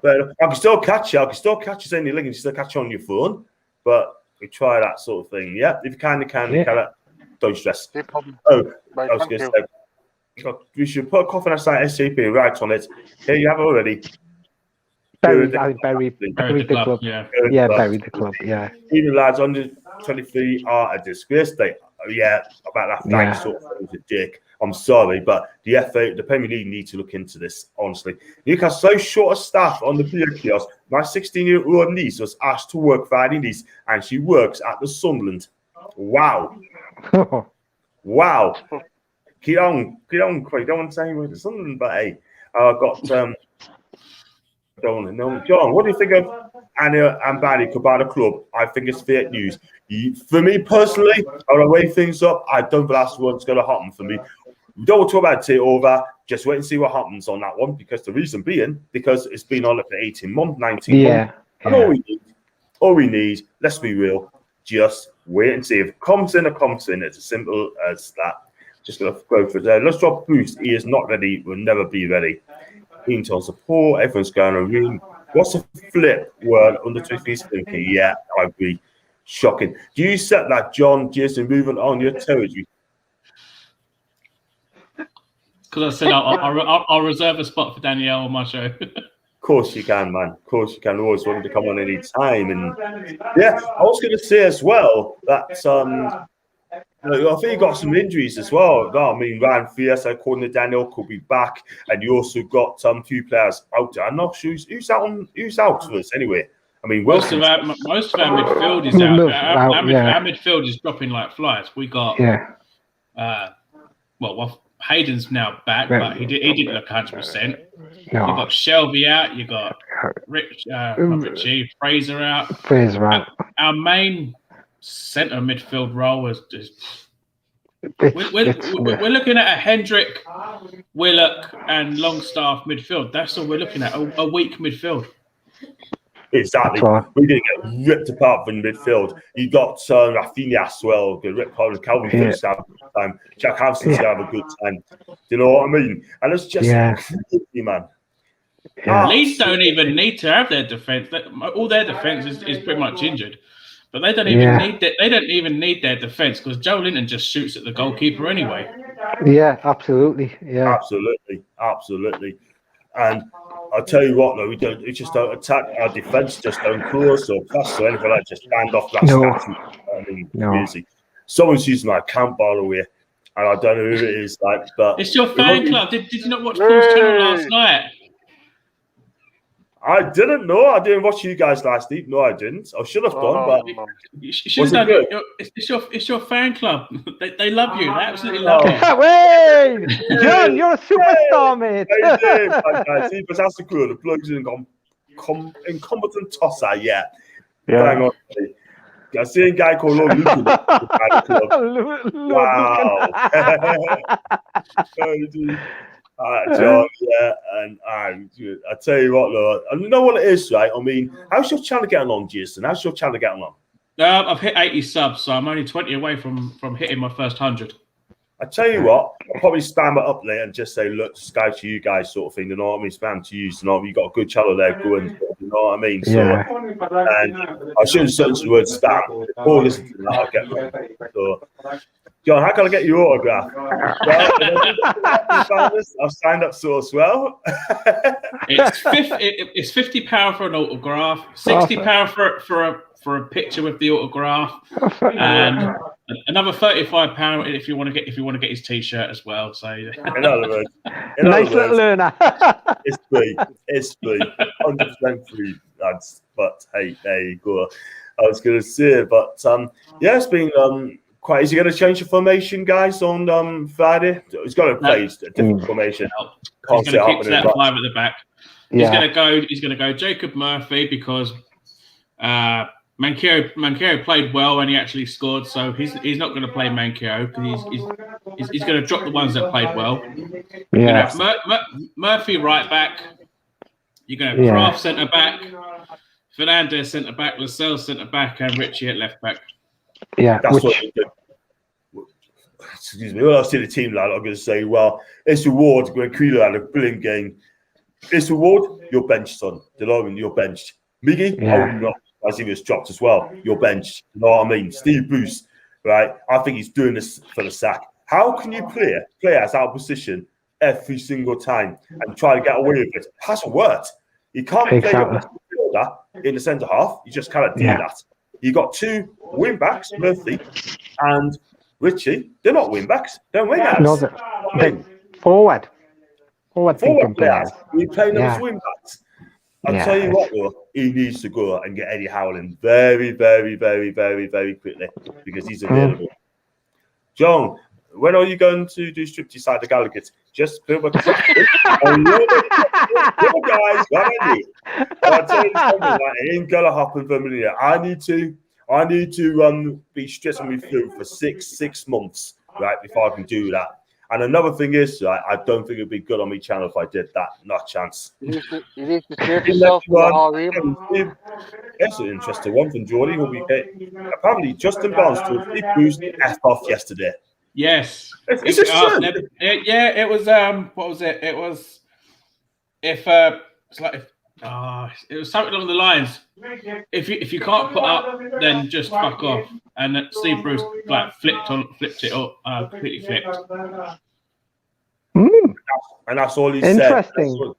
Fair enough. I can still catch you. I can still catch you saying your link. You can still catch you on your phone. But we try that sort of thing. Yeah, if you can, Yeah. don't stress. No problem. Oh, Right, I was thank going you. to say, we should put Coffin Aside SCP right on it. Here you have it already. Bury Good. the club. Yeah. Good Yeah, stuff. bury the club. Yeah. Even lads under 23 are a disgrace. Yeah, about that Yeah. sort of thing was a dick. I'm sorry, but the FA, the Premier League need to look into this, honestly. Newcastle so short of staff on the beer kiosk. My 16-year-old niece was asked to work Friday niece, and she works at the Sunderland. Wow. Wow. Keep on, quick. Don't want to say with the Sunderland, but hey, I've got don't want to know. John, what do you think of Anna and Barry could buy the club? I think it's fake news. For me personally, I want to weigh things up. I don't think that's what's going to happen for me. We don't want to talk about takeover. Just wait and see what happens on that one. Because the reason being, because it's been on for 18 months, 19 months. And all we need, let's be real, just wait and see. If it comes in, it comes in. It's as simple as that. Just going to go for there. Let's drop Boost. He is not ready. Will never be ready. Into on support. Everyone's going to ring. What's the flip word under 23 thinking? Yeah, I agree. Shocking. Do you set that, John, Jason, moving on your territory? Because I said I'll reserve a spot for Danielle on my show. Of course you can, man. Of course you can. Always wanted to come on any time. And yeah, I was going to say as well that I think you got some injuries as well. I mean, Ryan Fierce, according to Daniel, could be back, and you also got some few players out there. I'm not sure who's out for us anyway. I mean, most of our midfield is out. Our midfield is dropping like flies. We got Hayden's now back, but he didn't look 100%. You got Shelby out. You got Richie Fraser out. Our main centre midfield role is we're looking at a Hendrick, Willock, and Longstaff midfield. That's all we're looking at. A weak midfield. Exactly. We didn't get ripped apart from midfield. You got Rafinha as well. Get ripped apart with Calvin Phillips to have a good time. Jack Hansen to have a good time. Do you know what I mean? And it's just crazy, man. Leeds don't even need to have their defence. All their defence is pretty much injured. But they don't even need that. They don't even need their defence because Joe Linton just shoots at the goalkeeper anyway. Yeah, absolutely. Yeah, absolutely. And I'll tell you what, though, we just don't attack. Our defence just don't close or pass or anything like that. Just stand off that statue. I mean, crazy. Someone's using my account, by the way, and I don't know who it is. But it's your fan club. Did you not watch Paul's channel last night? I didn't know. I didn't watch you guys last week. No, I didn't. I should have done, but you should have done it. It's your fan club. They love you. They absolutely love you. Wait, John, you're a superstar, mate. See, but that's the clue. The bloke's an incompetent tosser. Yeah. Hang on. I see a guy called Lord Lucan. Wow. John, and I tell you what, Lord, and you know what it is, right? I mean, how's your channel getting on, Jason? How's your channel getting on? I've hit 80 subs, so I'm only 20 away from hitting my first 100. I tell you what, I'll probably spam it up there and just say, look, Sky to you guys, sort of thing. You know what I mean? Spam to you, you know, you got a good channel there going. You know what I mean? So, and I shouldn't search the word spam. Before listening to that, I'll get it. So, John, how can I get your autograph? I've signed up so as well. It's £50 for an autograph, £60 for a picture with the autograph, and another £35 if you want to get his T-shirt as well. So, in other words, nice little learner. It's free. It's free. 100% free, lads. But hey, there you go. I was going to say, but it's been quite. Is he going to change the formation, guys, on Friday? He's got to play a different formation. He's going to keep to that 5 at the back. He's going to go Jacob Murphy because Manquillo played well and he actually scored, so he's not going to play Manquillo because he's going to drop the ones that played well. Yeah. Murphy right back. You're going to have Kraft centre back, Fernandez centre back, Lascelles centre back, and Richie at left back. Yeah, that's what you do. excuse me, when I see the team lad, I'm going to say, well, it's reward when Creelo had a brilliant game. It's reward, you're benched, son. You know what I mean? You're benched. Miggy, I would not. I think he was dropped as well. You're benched. You know what I mean? Steve Bruce, right? I think he's doing this for the sack. How can you play us out of position every single time and try to get away with it? It hasn't worked. You can't play that in the centre half. You just cannot do that. You got two wing backs, Murphy and Richie. They're not wing backs. They're wingers. No, they're forward players. We play them as wing backs. I'll tell you what, though, he needs to go and get Eddie Howland very, very, very, very, very quickly because he's available. John, when are you going to do striptease side of Gallagher? Just build a guys, what I need. I'll tell you something, it ain't gonna happen for a minute. I need to be stressing me through for six months, right, before I can do that. And another thing is, I don't think it'd be good on my channel if I did that. Not a chance. You need to save yourself for the It's an interesting one from Geordie. Apparently, Justin Barnes told Steve Bruce F off yesterday. Yes. It was what was it? It was it was something along the lines. If you can't put up, then just fuck off. And Steve Bruce flipped it up, completely flipped. And that's all he Interesting.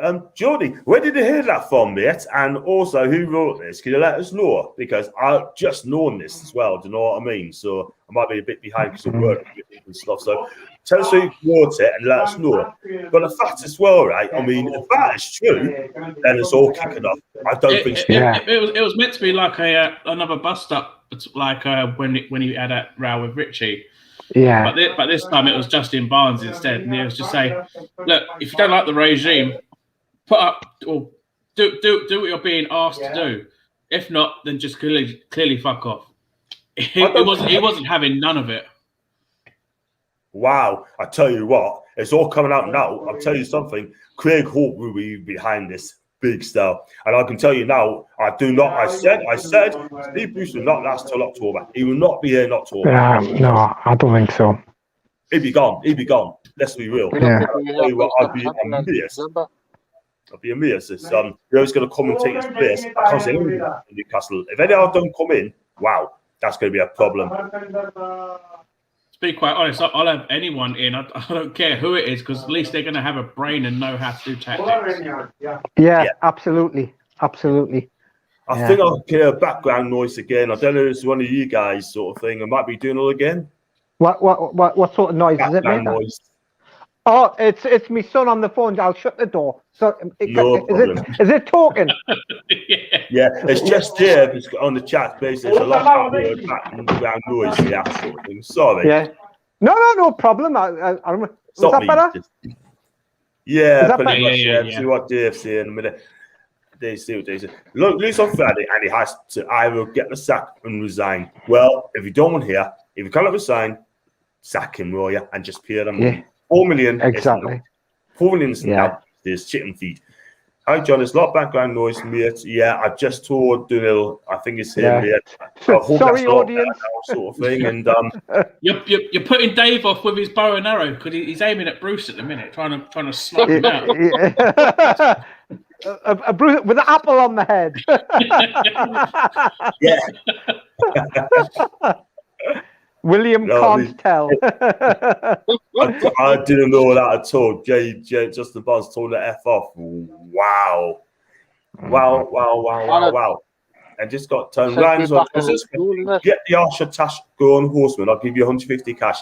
said. Geordie, where did you hear that from, mate? And also, who wrote this? Can you let us know? Because I've just known this as well. Do you know what I mean? So I might be a bit behind because of work and stuff. So tell us who wrote it and let us know. But the fact as well, right? I mean, if that is true, then it's all kicking off. I don't think so. It was meant to be like another bust up, like when he had that row with Richie. Yeah. But this time it was Justin Barnes instead, and he was just saying, "Look, if you don't like the regime, put up or do what you're being asked to do. If not, then just clearly fuck off." He wasn't having none of it. Wow, I tell you what, it's all coming out now. I'll tell you something. Craig Hope will be behind this big style, and I can tell you now. I said Steve Bruce will not last till October. He will not be here in October. No, I don't think so. He'll be gone. Let's be real. Yeah. I'll tell you what, I'd be amazed. I'll be amazed. Whoever's going to come and take his place. I can't say anything in Newcastle. If any of them don't come in, wow, that's going to be a problem. To be quite honest, I'll have anyone in. I don't care who it is, because at least they're going to have a brain and know how to do tactics. Yeah, absolutely. I think I'll hear a background noise again. I don't know if it's one of you guys sort of thing. I might be doing it again. What sort of noise is it, mate? Noise. Oh, it's my son on the phone. I'll shut the door. So No problem. Is it talking? Yeah, it's just here. It's on the chat basically. It's a lot of background noise. Yeah, sort of thing. Sorry. Yeah. No problem. Was that better? Yeah, pretty better? much. Yeah. See what Dave said in a minute. They see what they say. Look, lose on Friday, and he has to either get the sack and resign. Well, if you don't want here, if you cannot resign, sack him, will you? And just pay them money. 4 million. Exactly. 4 million is now. There's chicken feed. Hi, John. There's a lot of background noise, mate. Yeah, I just told Dunil. I think it's him, mate. Sorry, audience. Sort of thing. And You're putting Dave off with his bow and arrow because he's aiming at Bruce at the minute, trying to snipe him out. Bruce with an apple on the head. William can't tell. I didn't know that at all. Justin Barnes told the F off. Wow. And just got turned around. Get the Archer Tash going, Horseman. I'll give you 150 cash.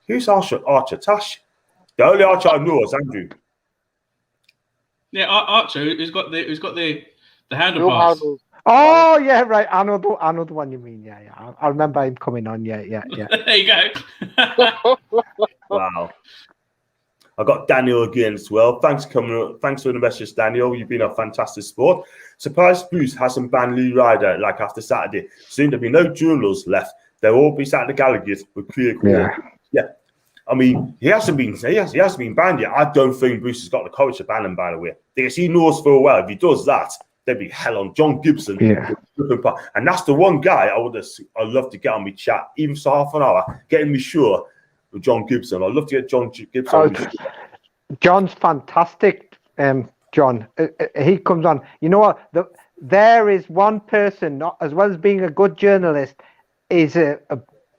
Who's Archer Tash? The only Archer I know is Andrew. Yeah, Archer, who's got the handlebars. Oh yeah, right. I know the one you mean. Yeah. I remember him coming on. Yeah. There you go. Wow. I got Daniel again as well. Thanks for the message, Daniel. You've been a fantastic sport. Surprise Bruce hasn't banned Lee Ryder like after Saturday. Soon there'll be no jewelers left. They'll all be sat at the Gallagher with Craig. Yeah. I mean, he hasn't been banned yet. I don't think Bruce has got the courage to ban him, by the way. Because he knows full well if he does that, there'd be hell on. John Gibson, Yeah. and that's the one guy I'd love to get on my chat, even for half an hour, getting me sure with John Gibson. I'd love to get John Gibson. On me sure. John's fantastic. John, he comes on. You know what? There is one person, not as well as being a good journalist, is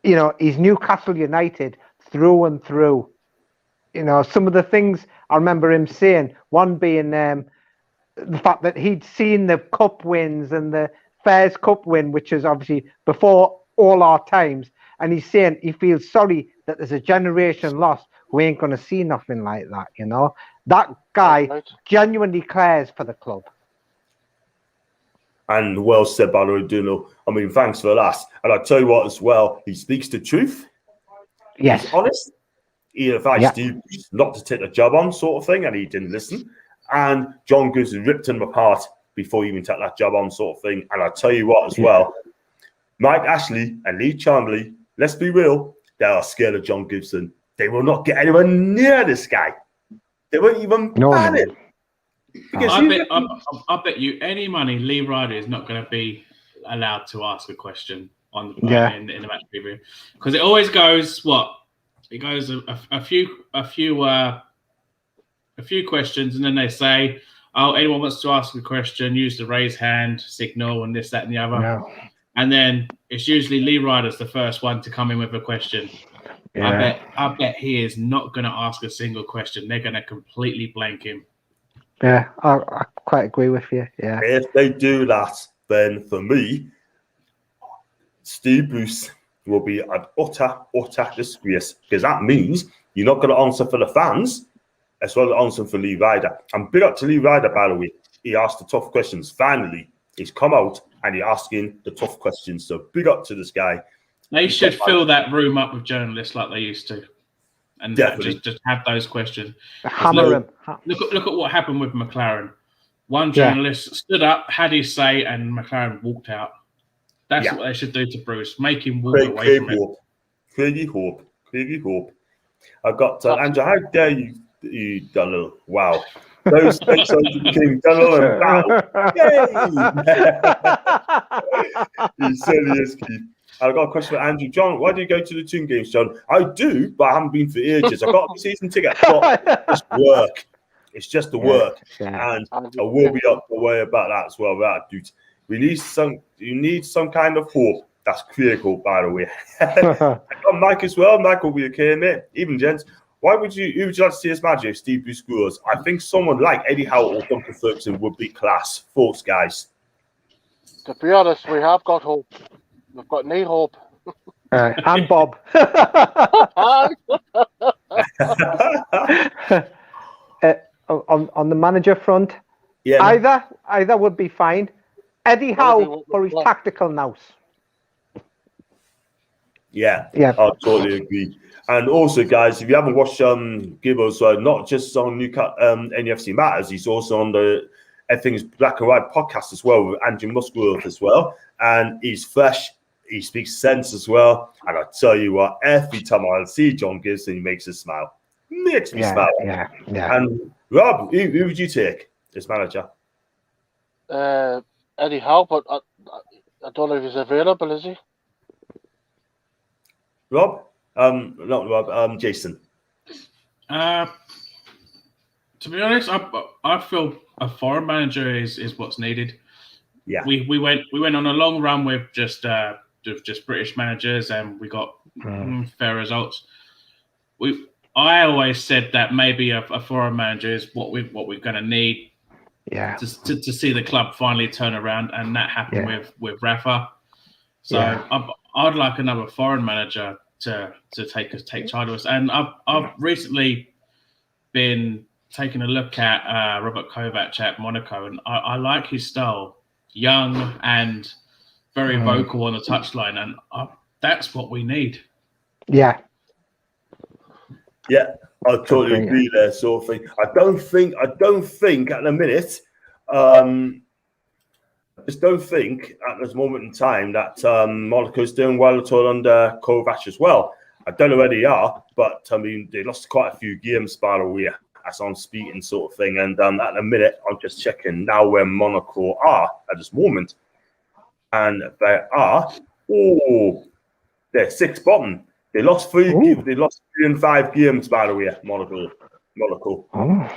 he's Newcastle United through and through. You know, some of the things I remember him saying, one being the fact that he'd seen the cup wins and the Fairs Cup win, which is obviously before all our times, and he's saying he feels sorry that there's a generation lost who ain't going to see nothing like that, you know. That guy genuinely cares for the club. And well said by Duno. I mean, thanks for that. And I tell you what as well, he speaks the truth. Yes. He's honest. He advised Steve not to take the job on, sort of thing, and he didn't listen. And John Gibson ripped him apart before he even took that job on, sort of thing. And I tell you what as well, Mike Ashley and Lee Chandley, let's be real, they are scared of John Gibson. They will not get anywhere near this guy. They won't even ban him. I bet you any money Lee Ryder is not going to be allowed to ask a question in the match preview, because it always goes it goes a few questions, and then they say, "Oh, anyone wants to ask a question, use the raise hand signal and this, that, and the other." No. And then it's usually Lee Ryder's the first one to come in with a question. Yeah. I bet he is not going to ask a single question. They're going to completely blank him. Yeah, I quite agree with you. Yeah. If they do that, then for me, Steve Bruce will be an utter disgrace, because that means you're not going to answer for the fans as well as answering for Lee Ryder. And big up to Lee Ryder, by the way. He asked the tough questions. Finally, he's come out and he's asking the tough questions. So big up to this guy. They should fill that room up with journalists like they used to, and just have those questions. Hammer him. Look at what happened with McLaren. One journalist stood up, had his say, and McLaren walked out. That's what they should do to Bruce. Make him walk away from it. Craigie Hope. I've got Andrew. How dare you Donald? Wow. Those takes on King Donald and Battle. He certainly is, Keith. I've got a question for Andrew. John, why do you go to the Toon Games, John? I do, but I haven't been for ages. I've got a season ticket, but it's work. It's just the work. Yeah. And I will be up the way about that as well. Right, dude. You need some kind of hope. That's critical, by the way. I got Mike as well. Mike will be okay, mate. Even gents. Who would you like to see as manager if Steve Bruce scores? I think someone like Eddie Howe or Duncan Ferguson would be class. Thoughts, guys? To be honest, we have got hope. We've got Neil Hope. And Bob. On the manager front, either would be fine. Eddie Howe for his tactical nous. Yeah, I totally agree. And also, guys, if you haven't watched Gibbo's, not just on NUFC Matters, he's also on the Everything's Black and White podcast as well with Andrew Musgrove as well. And he's fresh. He speaks sense as well. And I tell you what, every time I see John Gibson, he makes me smile. Makes me smile. Yeah. And Rob, who would you take as manager? Eddie Howe, but I don't know if he's available, is he? Rob? Not Rob, Jason. To be honest, I feel a foreign manager is what's needed. Yeah. We went on a long run with just British managers, and we got fair results. I always said that maybe a foreign manager is what we're going to need. Yeah. To see the club finally turn around, and that happened with Rafa. So I'd like another foreign manager to take charge of us. And I've recently been taking a look at Robert Kovac at Monaco, and I like his style, young and very vocal on the touchline, and that's what we need. Yeah, I totally agree there, sort of thing. I don't think at the minute, I just don't think at this moment in time that Monaco's doing well at all under Kovac as well. I don't know where they are, but I mean, they lost quite a few games, by the way. as I'm speaking sort of thing. And at the minute, I'm just checking now where Monaco are at this moment. And they are, they're sixth bottom. They lost three in 5 games, by the way, Monaco. Oh.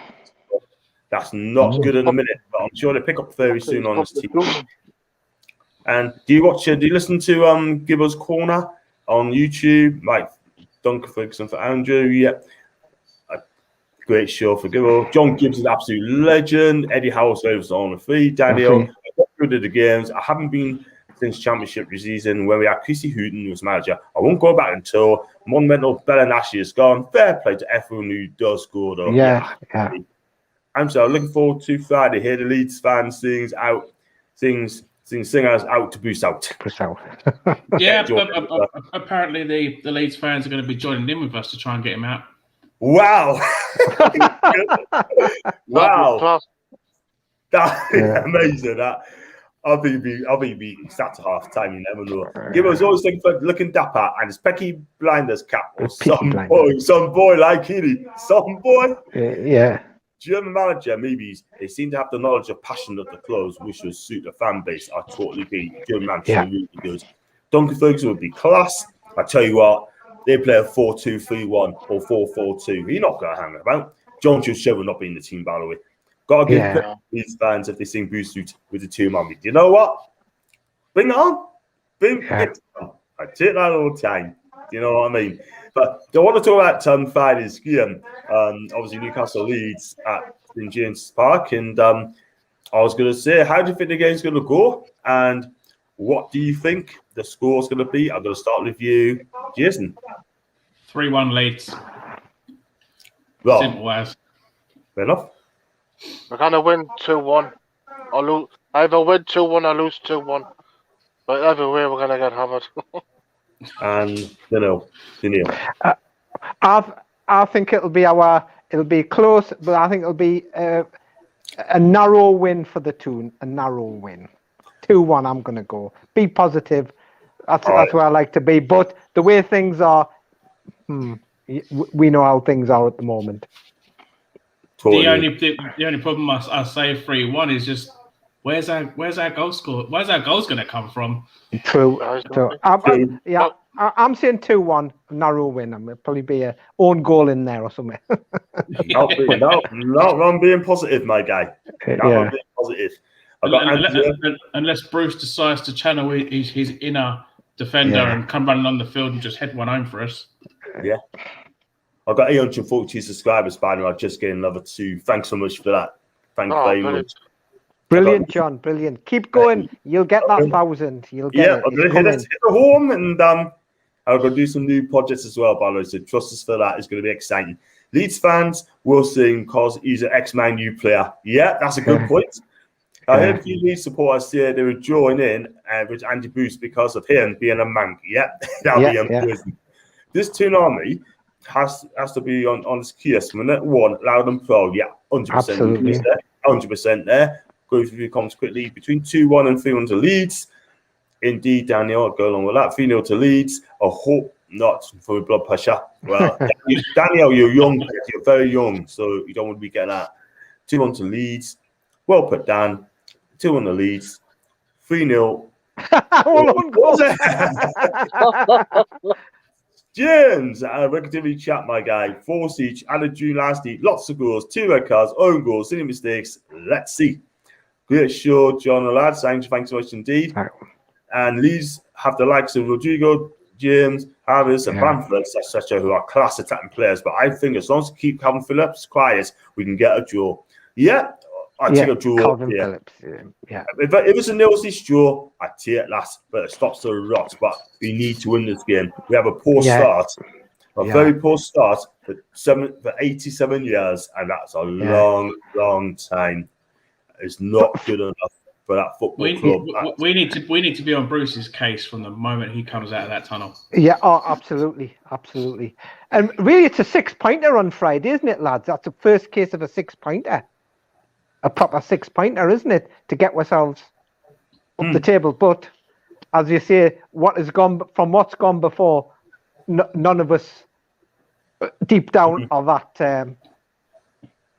That's not good in a minute, but I'm sure they pick up very soon on this team. And do you listen to Gibbo's Corner on YouTube? Like Duncan Ferguson for Andrew, yeah. A great show for Gibbo. John Gibbs is an absolute legend. Eddie Houseover's on the feed. Daniel, I got through the games. I haven't been since championship season when we had Chrissy Hooton was manager. I won't go back until monumental Bellinassi is gone. Fair play to everyone who does score though. Yeah. I'm so looking forward to Friday. Hear the Leeds fans sing us out to boost out. Yeah, but apparently the Leeds fans are going to be joining in with us to try and get him out. Wow. Wow. That's amazing. That I'll be sat to half time, you never know. Gibbo's always looking dapper and his Peaky Blinders cap or some boy like Healy. Some boy. Yeah. German manager, maybe they seem to have the knowledge of passion of the clothes, which will suit the fan base. I totally agree. German manager really good. Duncan Ferguson would be class. I tell you what, they play a 4-2-3-1 or 4-4-2. You're not going to hang about. John Chilwell will not be in the team, by the way. Got to give these fans if they sing Boost Suit with the 2 man. You know what? Bring it on. Bring it on. I take that all the time. You know what I mean? But I want to talk about Friday's game. Obviously, Newcastle Leeds at St James Park. And I was going to say, how do you think the game's going to go? And what do you think the score's going to be? I'm going to start with you, Jason. 3-1 Leeds. Well, simple as. Fair enough. We're going to win 2-1. Or lose. Either win 2-1 or lose 2-1. But either way, we're going to get hammered. And Daniel. I think it'll be close, but I think it'll be a narrow win for the Toon. A narrow win. 2-1, I'm going to go. Be positive. That's where I like to be. But the way things are, we know how things are at the moment. Totally. The only problem I say 3-1 is just where's our goal score? Where's our goals going to come from? True. I'm saying 2-1, narrow win. There'll probably be a own goal in there or something. No, I'm being positive, my guy. I'm being positive. Unless Bruce decides to channel his inner defender and come running on the field and just head one home for us. Yeah. I've got 842 subscribers by now. I'm just getting another 2. Thanks so much for that. Thank you very much. Brilliant, John. Brilliant. Keep going. You'll get that 1,000. You'll get it. I'm going to hit it home, and I'm going to do some new projects as well, by the way. So trust us for that. It's going to be exciting. Leeds fans will sing because he's an ex-Man U player. Yeah, that's a good point. I heard a few Leeds supporters say they would join in with Andy Boost because of him being a man. Yeah, that'll be amazing. This Toon Army has to be on this case. Minute 1, loud and proud. Yeah, 100%. Absolutely. 100% there. Go through the comments quickly. Between 2-1 and 3-1 to Leeds. Indeed, Daniel, I'll go along with that. 3-0 to Leeds. I hope not for blood pressure. Well, Daniel, you're young. You're very young, so you don't want to be getting that. 2-1 to Leeds. Well put, Dan. 2-1 to Leeds. 3-0. James, regularly chat, my guy. 4 each. Added June last week. Lots of goals. 2 red cards. Own goals. Silly mistakes. Let's see. Great show, John and lads. Thanks so much indeed. And Leeds have the likes of Rodrigo, James, Harris, and Bamford, etc., who are class attacking players. But I think as long as we keep Calvin Phillips quiet, we can get a draw. Yeah, I take a draw. Calvin Phillips. Yeah. If it's a 0-6 draw, I take that. But it stops the rot. But we need to win this game. We have a poor start. Very poor start for 87 years, and that's a long, long time. It's not good enough for that football club. We need to be on Bruce's case from the moment he comes out of that tunnel. Yeah, absolutely. And really, it's a 6-pointer on Friday, isn't it, lads? That's the first case of a 6-pointer. A proper 6-pointer, isn't it? To get ourselves up the table. But, as you say, what's gone before, none of us deep down are that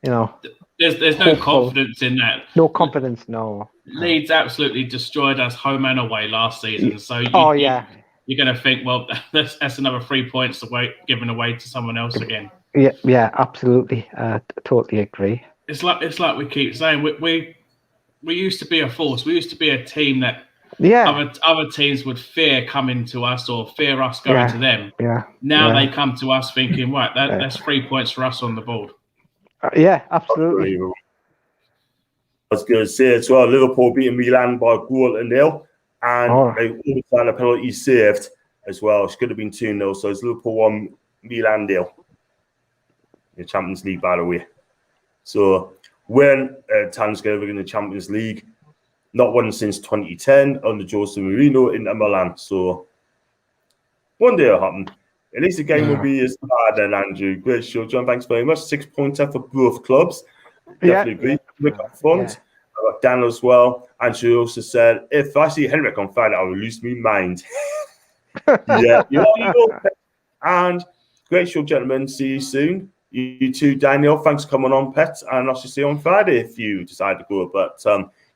you know, There's no hopeful. confidence in that. No confidence, no. Leeds absolutely destroyed us home and away last season. So you're going to think, well, that's another 3 points given away to someone else again. Yeah, absolutely. Totally agree. It's like we keep saying, we used to be a force. We used to be a team that other teams would fear coming to us or fear us going to them. Yeah. Now they come to us thinking, right, that's 3 points for us on the board. Yeah, absolutely. I was going to say as well, Liverpool beating Milan by 1-0, and they all found a penalty saved as well. It could have been 2-0, so it's Liverpool 1, Milan 0 in the Champions League, by the way. So when Tans go over in the Champions League, not won since 2010 under Jose Mourinho in Milan. So one day it'll happen. At least the game will be as bad then, Andrew. Great show, John. Thanks very much. 6 points for both clubs. Definitely agree. Rick up front. I got Dan as well. And she also said, if I see Henrik on Friday, I will lose my mind. Yeah. You know. And great show, gentlemen. See you soon. You too, Daniel. Thanks for coming on, Pet. And I'll see you on Friday if you decide to go. But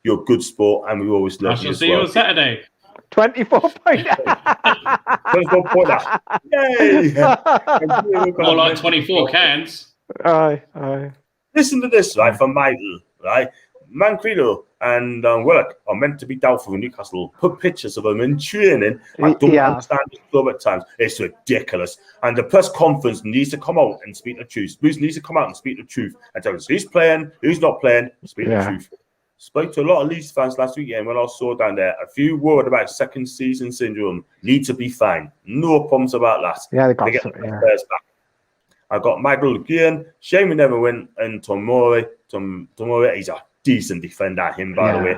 you're a good sport, and we always love you as well. I shall see you on Saturday. 24 points. 24 points. Yay! More like 24 cans. Aye. Listen to this, right, from Michael, right? Manfredo and Willock are meant to be doubtful in Newcastle. Put pictures of them in training. I don't understand this club at times. It's ridiculous. And the press conference needs to come out and speak the truth. Bruce needs to come out and speak the truth and tell us who's playing, who's not playing, speak the truth. Spoke to a lot of Leeds fans last weekend when I saw down there. A few worried about second season syndrome. Need to be fine. No problems about that. Yeah, they get the players back. I got Michael again. Shame we never went. And Tomori, he's a decent defender. Him, by the way,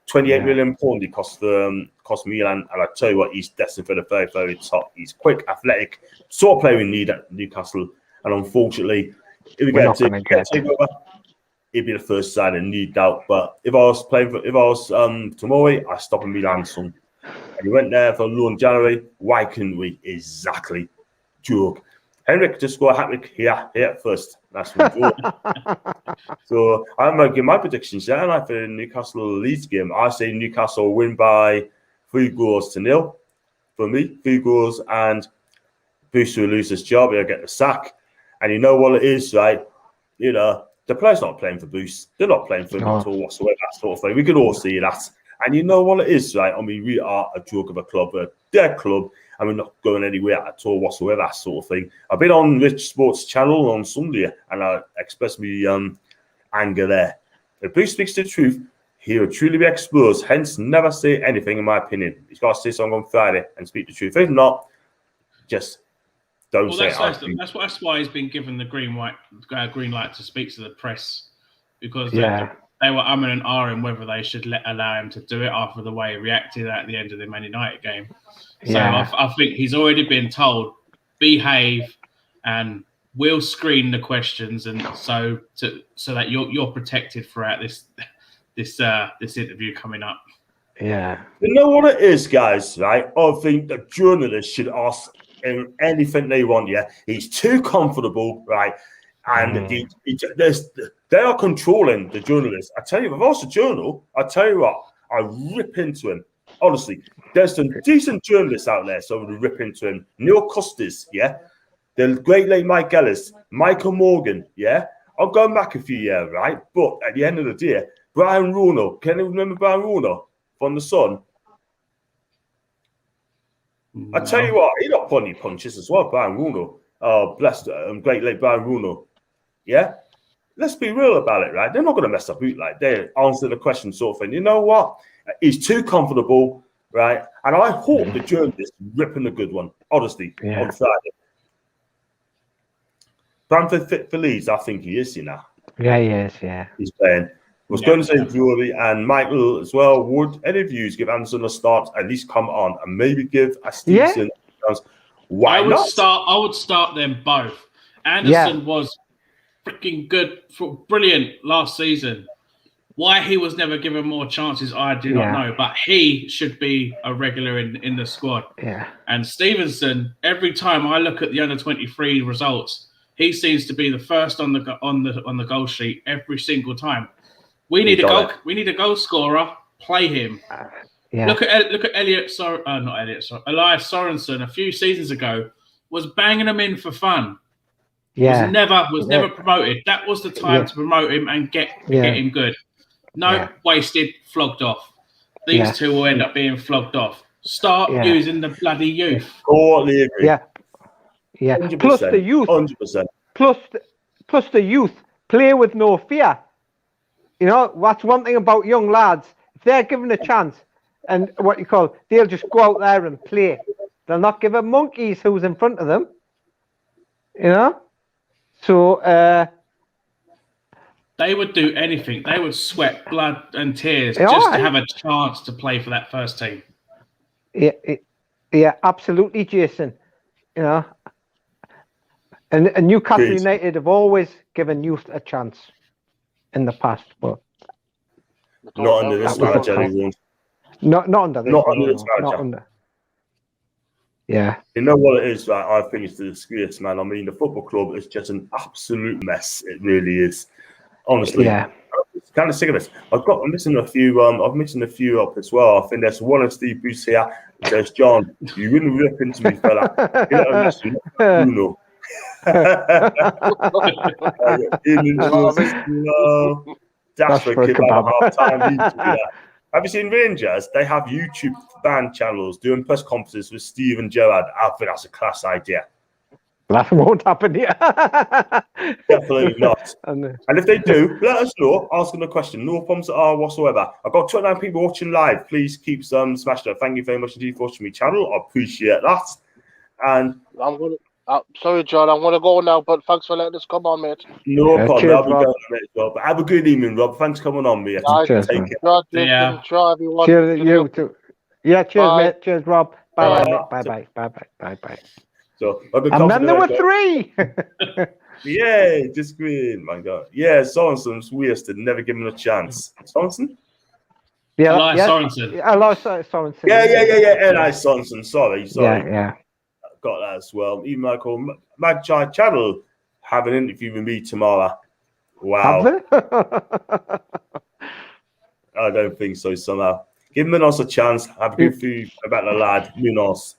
28 million pound he cost Milan. And I tell you what, he's destined for the very, very top. He's quick, athletic, sort of player we need at Newcastle. And unfortunately, if we get to over, he'd be the first sign of need doubt. But if I was Tomori, I'd stop in Milan, son. And he went there for loan January. Why couldn't we? Exactly. Joke. Henrik just scored a hat-trick here first. That's one goal. So I'm going to give my predictions there. And for the Newcastle Leeds game, I say Newcastle win by 3-0 for me. 3 goals, and Bruce will lose his job. He'll get the sack. And you know what it is, right? You know, the players not playing for Bruce. They're not playing for him at all whatsoever, that sort of thing. We can all see that. And you know what it is, right? I mean, we are a joke of a club, a dead club, and we're not going anywhere at all whatsoever, that sort of thing. I've been on Rich Sports channel on Sunday, and I expressed my anger there. If Bruce speaks the truth, he will truly be exposed. Hence, never say anything, in my opinion. He's got to say something on Friday and speak the truth. If not, just don't say it. That's why he's been given the green light to speak to the press, because they were umming and ahhing whether they should allow him to do it after the way he reacted at the end of the Man United game. So I think he's already been told, behave, and we'll screen the questions, and so that you're protected throughout this interview coming up. Yeah. You know what it is, guys, right? I think the journalists should ask him anything they want, He's too comfortable, right? And they are controlling the journalists. I tell you, if I was a journal, I tell you what, I rip into him. Honestly, there's some decent journalists out there, so I would rip into him. Neil Custis, the great late Mike Ellis, Michael Morgan, I'm going back a few years, right? But at the end of the day, Brian Runo, can you remember Brian Runo from The Sun? No. I tell you what, he got plenty punches as well, Brian Runo. Oh, blessed, great late Brian Runo. Let's be real about it, right? They're not going to mess up like they answer the question sort of thing. You know what? He's too comfortable, right? And I hope the journalists ripping a good one, honestly, on Friday. Bamford fit for Leeds, I think he is, Yeah, he is, He's playing. I was going to say Drury and Michael as well. Would any of you give Anderson a start, at least come on, and maybe give a Stevenson a chance? Why not? I would start them both. Anderson was freaking good, brilliant last season. Why he was never given more chances, I do not know. But he should be a regular in the squad. Yeah. And Stevenson, every time I look at the under-23 results, he seems to be the first on the goal sheet every single time. We need a goal. We need a goal scorer. Play him. Yeah. Look at Elias Sorensen a few seasons ago was banging them in for fun. Yeah. Was never promoted. That was the time to promote him and get him good. No, wasted, flogged off. These two will end up being flogged off. Start using the bloody youth. Totally agree. Yeah. 100%, Plus the youth. 100%. Plus the youth play with no fear. You know, that's one thing about young lads. If they're given a chance and they'll just go out there and play. They'll not give a monkeys who's in front of them. You know? So they would do anything. They would sweat blood and tears just to have a chance to play for that first team. Yeah, absolutely, Jason. You know, and Newcastle United have always given youth a chance in the past, but not under this manager. Not under this. Not under this manager. Not under. Yeah. You know what it is, right? I think it's the disgrace, man. I mean, the football club is just an absolute mess. It really is. Honestly. Yeah. I'm kind of sick of this. I'm missing a few. I've missing a few up as well. I think there's one of Steve Bruce here. There's John. You wouldn't rip into me, fella. You know what I miss? Bruno. That's for kid about half time. Have you seen Rangers? They have YouTube fan channels doing press conferences with Steve and Gerrard. I think that's a class idea. That won't happen here. Definitely not. And if they do, let us know. Ask them a question. No problems at all whatsoever. I've got 29 people watching live. Please keep smashing it. Thank you very much indeed for watching my channel. I appreciate that. And I'm gonna. Sorry, John. I'm gonna go now. But thanks for letting us come on, mate. No problem. Cheers, I'll be going, mate, Rob. But have a good evening, Rob. Thanks for coming on, mate. Cheers, take it. Yeah. Everyone. Cheers, you too. Yeah. Cheers, mate. Cheers, Rob. Bye, bye. So, and then there were 3. Yeah, just green, my God. Yeah, Sorensen's wasted, never given a chance. Sorensen? Yeah, Sorensen. Sorensen. Yeah. Elias Sorensen. Sorry. Yeah. Got that as well. Even Michael Magpie Channel have an interview with me tomorrow. Wow. I don't think so. Somehow, give Munoz a chance. Have a good few about the lad Munoz.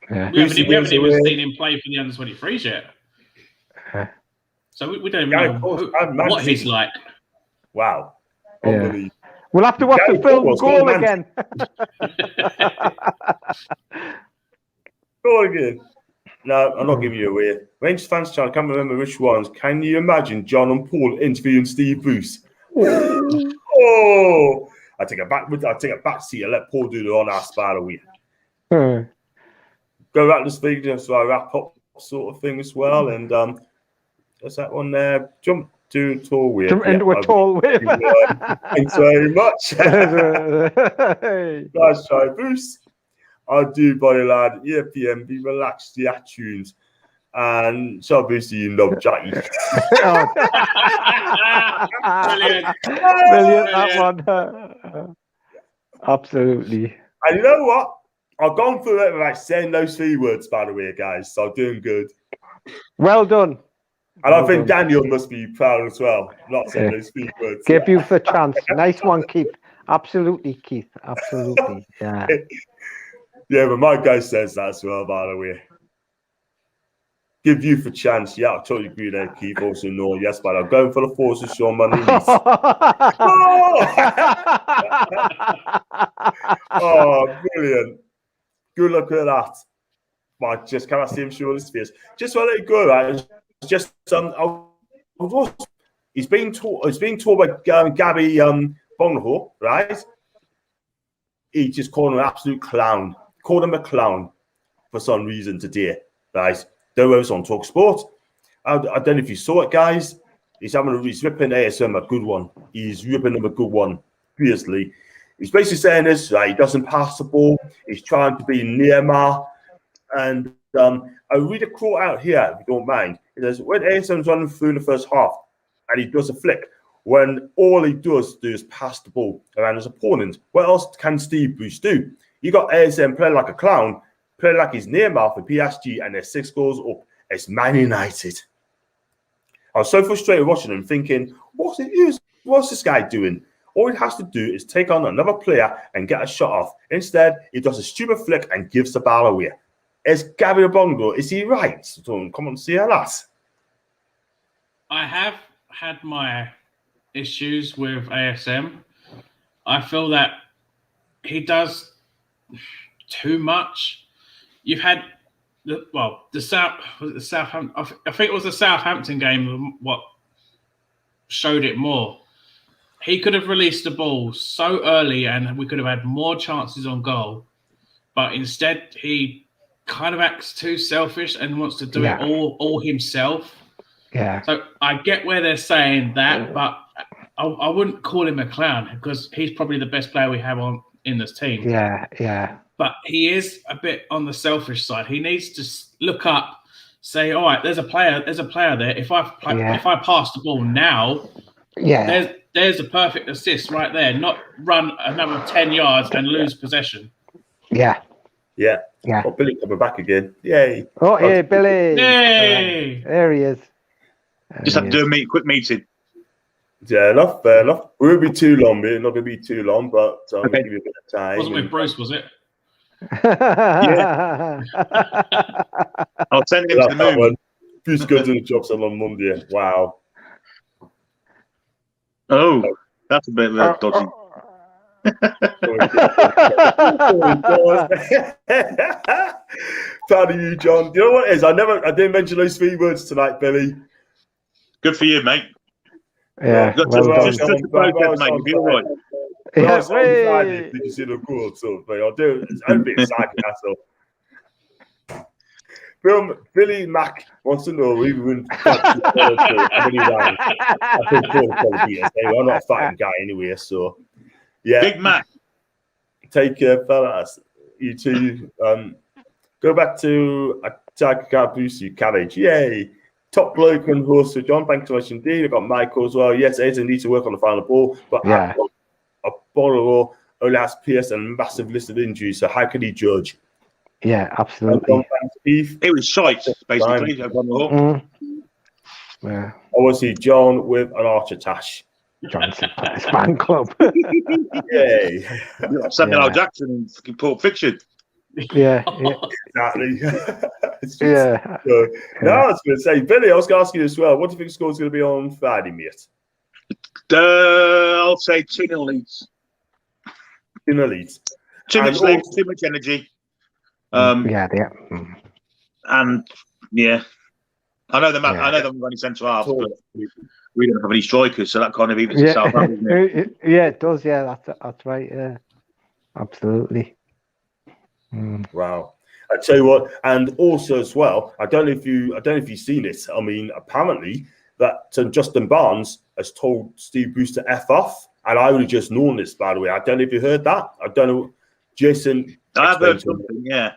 Yeah. We haven't even seen him play for the under-23s yet. So we don't even know what he's like. Wow. Yeah. We'll have to watch the film Goal again. Goal again. No, I'm not giving you away. Rangers fans channel, I can't remember which ones. Can you imagine John and Paul interviewing Steve Bruce? I take a back seat and let Paul do the on-ass by the way. Go out to speak to so I wrap up sort of thing as well. And there's that one there. Jump to a tall wave. Jump into a tall wave. Thanks very much. Nice try, Bruce. I do, body lad. EFPM, be relaxed, the tunes. And so Bruce, you love Jackie. Brilliant, that one. Absolutely. And you know what? I've gone through it without saying those 3 words, by the way, guys. So I'm doing good. Well done. And I think Daniel must be proud as well, not saying those 3 words. Give you the chance. Nice one, Keith. Absolutely, Keith. Absolutely. Yeah. Yeah, but my guy says that as well, by the way. Give you the chance. Yeah, I totally agree there, Keith. Also, no, yes, but I'm going for the forces, Sean Money. Oh, brilliant. Good luck at that. But just can I see him show his face? Just to let it go, right? It's just he's being taught by Gabby Bonho, right? He just called him an absolute clown. Called him a clown for some reason today, right? There was on Talk Sport. I don't know if you saw it, guys. He's ripping ASM a good one. He's ripping him a good one. Seriously. He's basically saying this, right? He doesn't pass the ball. He's trying to be Neymar. And I'll read a quote out here, if you don't mind. It says, when ASM's running through the first half and he does a flick, when all he does is pass the ball around his opponent, what else can Steve Bruce do? You got ASM playing like a clown, playing like he's Neymar for PSG, and they're 6 goals up. It's Man United. I was so frustrated watching him, thinking, what's this guy doing? All he has to do is take on another player and get a shot off. Instead, he does a stupid flick and gives the ball away. Is Gabby Bongo, is he right? So come on, see how that. I have had my issues with ASM. I feel that he does too much. You've had Southampton. I think it was the Southampton game what showed it more. He could have released the ball so early, and we could have had more chances on goal. But instead, he kind of acts too selfish and wants to do it all himself. Yeah. So I get where they're saying that, but I wouldn't call him a clown because he's probably the best player we have in this team. Yeah. But he is a bit on the selfish side. He needs to look up, say, "All right, there's a player there. If I pass the ball now, there's a perfect assist right there. Not run another 10 yards and lose possession." Yeah. Oh, Billy coming back again. Yay. Oh, hey, Billy. Yay. There he is. Just have to do a quick meeting. Yeah, fair enough. We won't be too long, mate. Not going to be too long, but I'm going to give you a bit of time. Wasn't with Bruce, was it? Yeah. I'll send him to the moon. Who's going to do the jobs on Monday? Wow. Oh, that's a bit of a dodgy. Proud of you, John. You know what it is? I didn't mention those 3 words tonight, Billy. Good for you, mate. Yeah. Just a process, mate. You'll be all right. Did you see the goal? So, I'll do it. It's a bit exciting, that's all. Billy Mack wants to know even I'm not a fighting guy anyway, so yeah. Big Mac. Take care, fellas. You two. Go back to Attack Gabusi Carriage. Yay. Top bloke and host for John. Thanks so much indeed. I've got Michael as well. Yes, Aidan needs to work on the final ball, but Apollo only has PS and massive list of injuries, so how can he judge? Yeah, absolutely. It was shite, basically. Yeah. I want to see John with an archer tash. John's fan club. Yay. Samuel L. Jackson in fucking Pulp Fiction. Yeah. Exactly. No, I was going to say, Billy, I was going to ask you as well. What do you think the score's going to be on Friday, mate? I'll say 2-0 Leeds. 2-0 Leeds. Too much legs, too much energy. And yeah, I know them. I know them running centre half, but we don't have any strikers, so that kind of evens itself out, doesn't it? Yeah, it does. Yeah, that's right. Yeah, absolutely. Wow. I tell you what, and also as well, I don't know if you've seen it. I mean, apparently that Justin Barnes has told Steve Bruce to F off, and I would have just known this, by the way. I don't know if you heard that. I don't know, Jason. I've heard something. Yeah,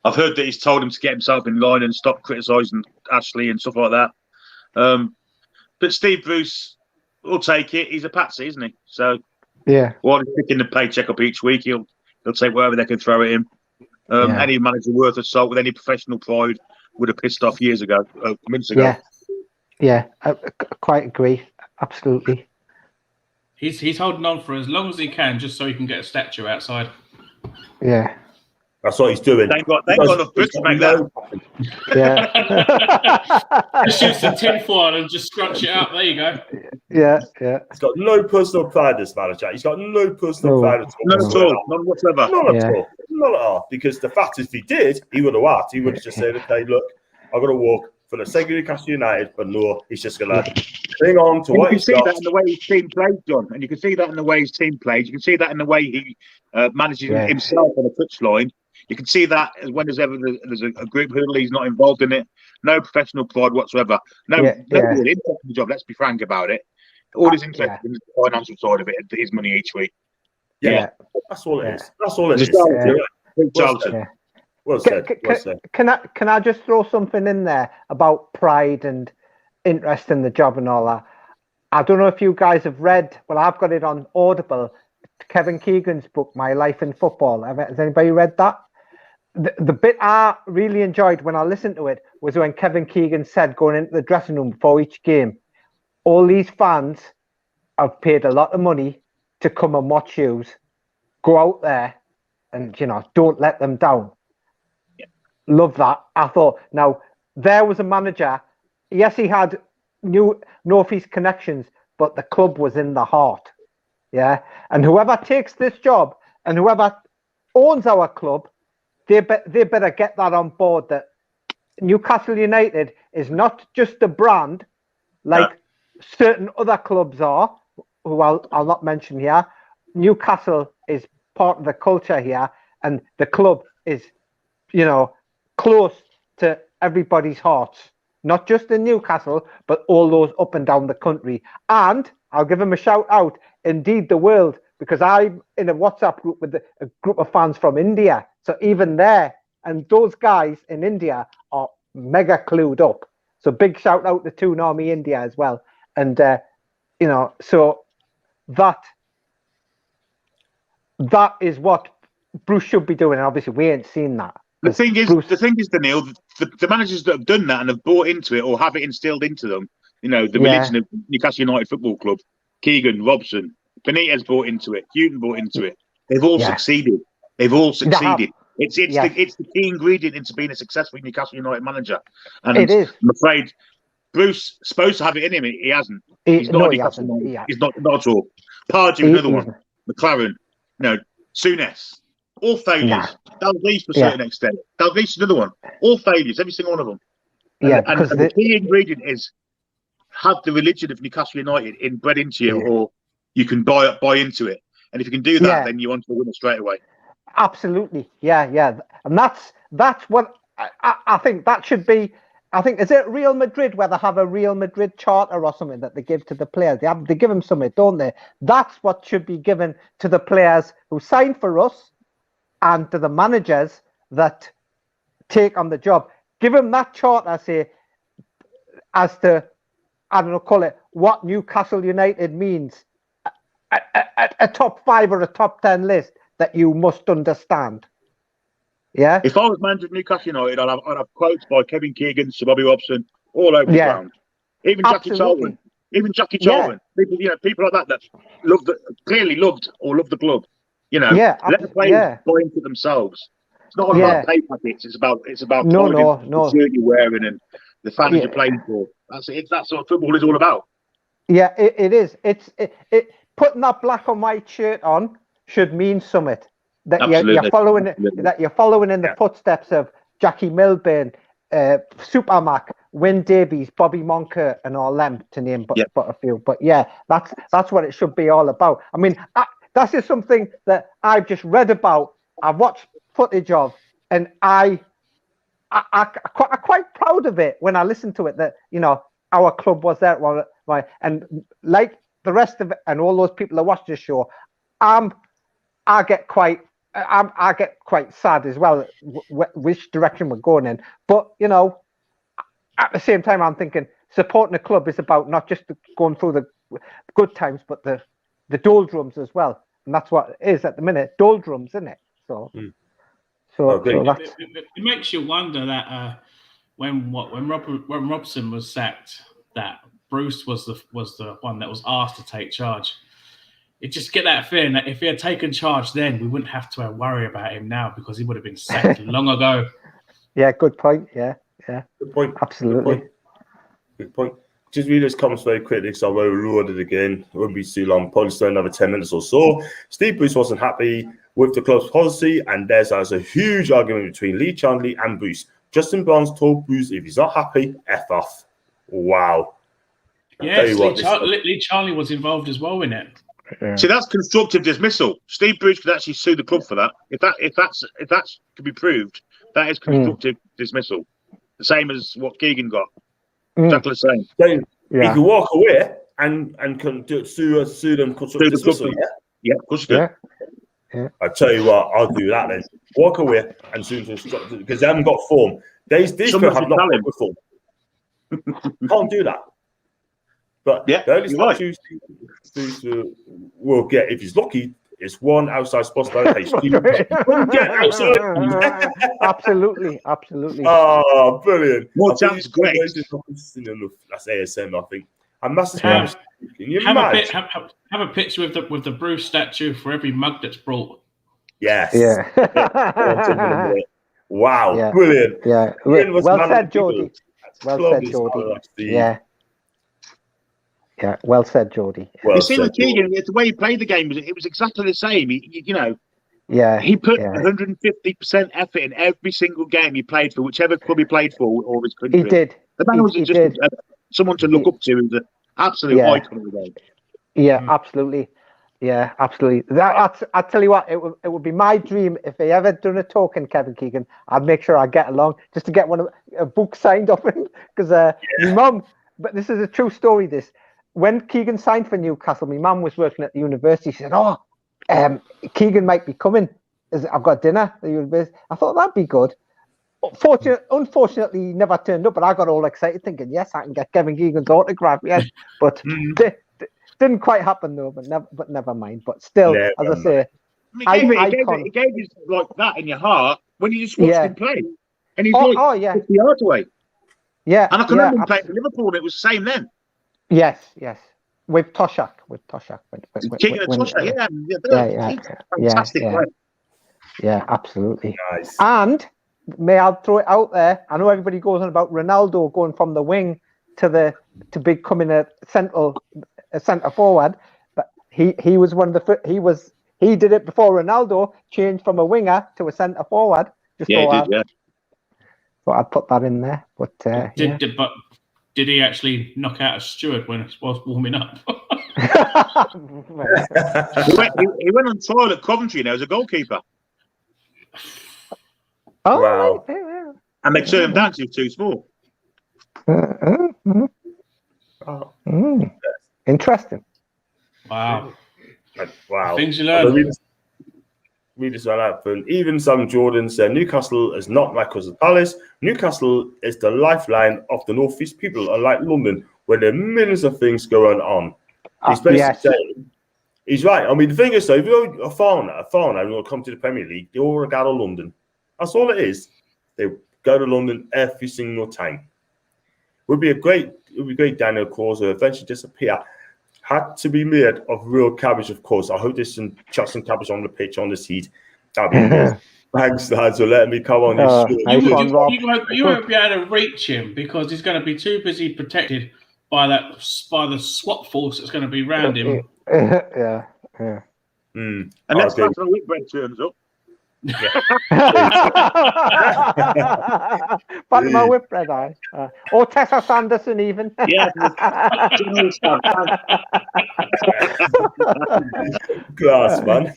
I've heard that he's told him to get himself in line and stop criticising Ashley and stuff like that. But Steve Bruce will take it. He's a patsy, isn't he? So yeah, while he's picking the paycheck up each week, he'll take whatever they can throw at him. Any manager worth a salt with any professional pride would have pissed off years ago, months ago. Yeah, I quite agree. Absolutely. He's holding on for as long as he can, just so he can get a statue outside. Yeah, that's what he's doing. They got enough bricks to make that. Yeah. Just use some tinfoil and just scrunch it up. There you go. Yeah. He's got no personal pride, this manager. He's got no personal pride at all. None at all. None whatsoever. Not at all. Not at all. Because the fact is, if he did, he would have what? He would have just said, okay, look, I've got to walk for the sake of Newcastle United, but no, he's just going to hang on to what he's got. You can see that in the way his team plays, John. And you can see that in the way his team plays. You can see that in the way he manages himself on the touchline. You can see that when there's a group huddle, he's not involved in it. No professional pride whatsoever. No interest in the job. Let's be frank about it. All his interest in the financial side of it, his money each week. Yeah. That's all it is. That's all it is. Well said. Can I just throw something in there about pride and interest in the job and all that? I don't know if you guys have read. Well, I've got it on Audible. Kevin Keegan's book, My Life in Football. Has anybody read that? the bit I really enjoyed when I listened to it was when Kevin Keegan said, going into the dressing room before each game, all these fans have paid a lot of money to come and watch you. Go out there and, don't let them down. Yeah. Love that. I thought, now, there was a manager. Yes, he had North East connections, but the club was in the heart. Yeah. And whoever takes this job and whoever owns our club, they better get that on board, that Newcastle United is not just a brand like certain other clubs are, who I'll not mention here. Newcastle is part of the culture here, and the club is, close to everybody's hearts, not just in Newcastle, but all those up and down the country. And I'll give them a shout out, indeed the world, because I'm in a WhatsApp group with a group of fans from India. So even there, and those guys in India are mega clued up. So big shout out to Toon Army India as well. And, so that is what Bruce should be doing. And obviously we ain't seen that. The thing is, Daniel, the managers that have done that and have bought into it or have it instilled into them, the religion of Newcastle United Football Club, Keegan, Robson, Benitez bought into it, Houghton bought into it. They've all succeeded. They've all succeeded. It's the key ingredient into being a successful Newcastle United manager. And it is. I'm afraid Bruce is supposed to have it in him. He hasn't. He's not Newcastle United. He's not at all. Pardew, another one. McLaren, Souness. All failures. Dalglish to a certain extent. Dalglish, another one. All failures, every single one of them. And the key ingredient is have the religion of Newcastle United inbred into you, or you can buy into it. And if you can do that, then you're on to the winner straight away. Absolutely, yeah, and that's what I think that should be. I think, is it Real Madrid where they have a Real Madrid charter or something that they give to the players? They give them something, don't they? That's what should be given to the players who sign for us and to the managers that take on the job. Give them that charter, say, as to, I don't know, call it what Newcastle United means, a top 5 or a top 10 list that you must understand. Yeah. If I was manager of Newcastle United, I'd have quotes by Kevin Keegan, Sir Bobby Robson, all over the ground. Even Jackie Charlton. People like that clearly loved the club. Let the players buy into themselves. It's not all about pay packets. It's about the shirt you're wearing and the fans you're playing for. That's what football is all about. Yeah, it is. It's putting that black and white shirt on should mean something. That you're following in the footsteps of Jackie Milburn, Supermac, Wyn Davies, Bobby Moncur, and all them, to name but a few. But that's what it should be all about. I mean, that's just something that I've just read about. I've watched footage of, and I'm quite proud of it when I listen to it. That our club was there, and like the rest of it, and all those people that watch this show, I get quite sad as well, which direction we're going in. But at the same time, I'm thinking supporting the club is about not just going through the good times, but the doldrums as well. And that's what it is at the minute, doldrums, isn't it? So that's... It makes you wonder that when Robson was sacked, that Bruce was the one that was asked to take charge. You just get that feeling that if he had taken charge then, we wouldn't have to worry about him now, because he would have been sacked long ago. Yeah, good point. Yeah. Good point. Absolutely. Good point. Just read this comments very quickly, so I've overloaded again. It won't be too long. Probably still another 10 minutes or so. Steve Bruce wasn't happy with the club's policy, and there's a huge argument between Lee Chandley and Bruce. Justin Barnes told Bruce if he's not happy, F off. Wow. Yes, Lee Chandley was involved as well in it. Yeah. See, that's constructive dismissal. Steve Bruce could actually sue the club for that. If that could be proved, that is constructive dismissal. The same as what Keegan got. Exactly the same. So he can walk away and can sue them constructive dismissal. Yeah, of course you can. Yeah. I tell you what, I'll do that then. Walk away and sue them constructive, because they haven't got form. These people have not got form. Can't do that. But the only statues will get, if he's lucky, It's one outside Sports Direct page. Get outside. Absolutely. Oh, brilliant. More I think chance, it's great. not consistent enough. That's ASM, I think. And Master Yeah. Spanish. Can you Have a, imagine? have a picture with the Bruce statue for every mug that's brought. Yes. Yeah. Wow. Yeah. Brilliant. Yeah. Ian was Well man said, of the people. Geordie. Well Club said, is Geordie. honestly Yeah. Yeah. Well said, Geordie. well You see said, with Keegan, the way he played the game, it was exactly the same. Yeah. He put Yeah. 150% effort in every single game he played for, whichever club he played for or his country. He did. The man was He just did. someone to look up to. He was an absolute Yeah. icon of the game. Yeah, absolutely. Yeah, absolutely. I tell you what, it would be my dream if they ever done a talk in Kevin Keegan. I'd make sure I get along just to get a book signed off him because my mum. But this is a true story. This when Keegan signed for Newcastle, my mum was working at the university. She said, "Oh, Keegan might be coming. I've got dinner at the university." I thought that'd be good. Unfortunately, he never turned up, but I got all excited thinking, yes, I can get Kevin Keegan's autograph. Yes, but didn't quite happen though. But never mind. But still, Never as I say, He gave you like that in your heart when you just watched him play, and he's yeah, 50 yards away. Yeah, And I can remember him playing for Liverpool, and it was the same then. Yes, with Toshak. Keegan and Toshak, he's fantastic player. Yeah, absolutely. Nice. And may I throw it out there? I know everybody goes on about Ronaldo going from the wing to becoming a centre forward, but he was one of the he did it before Ronaldo changed from a winger to a centre forward. But I'd put that in there. But did he actually knock out a steward when it was warming up? He went on trial at Coventry now as a goalkeeper. Oh, Wow. right. And they turned him down because he was too small. Interesting. Wow. Wow. Things you learn. Read this one out. And even some Jordan said Newcastle is not like Crystal Palace. Newcastle is the lifeline of the Northeast people, unlike London, where there are millions of things going on. He's basically saying, he's right. I mean, the thing is, though, if you're a foreigner who will come to the Premier League, they all regard to London. That's all it is. They go to London every single time. It would be great, Daniel Cause will eventually disappear. Had to be made of real cabbage, of course. I hope there's some cabbage on the pitch, on the seat. That'd be amazing. Thanks, lads, for letting me come on You won't be able to reach him because he's going to be too busy protected by the SWAT force that's going to be around him. Yeah. Unless National Whitbread turns up. Fatima Whitbread, or Tessa Sanderson, even. Yeah. Class, man.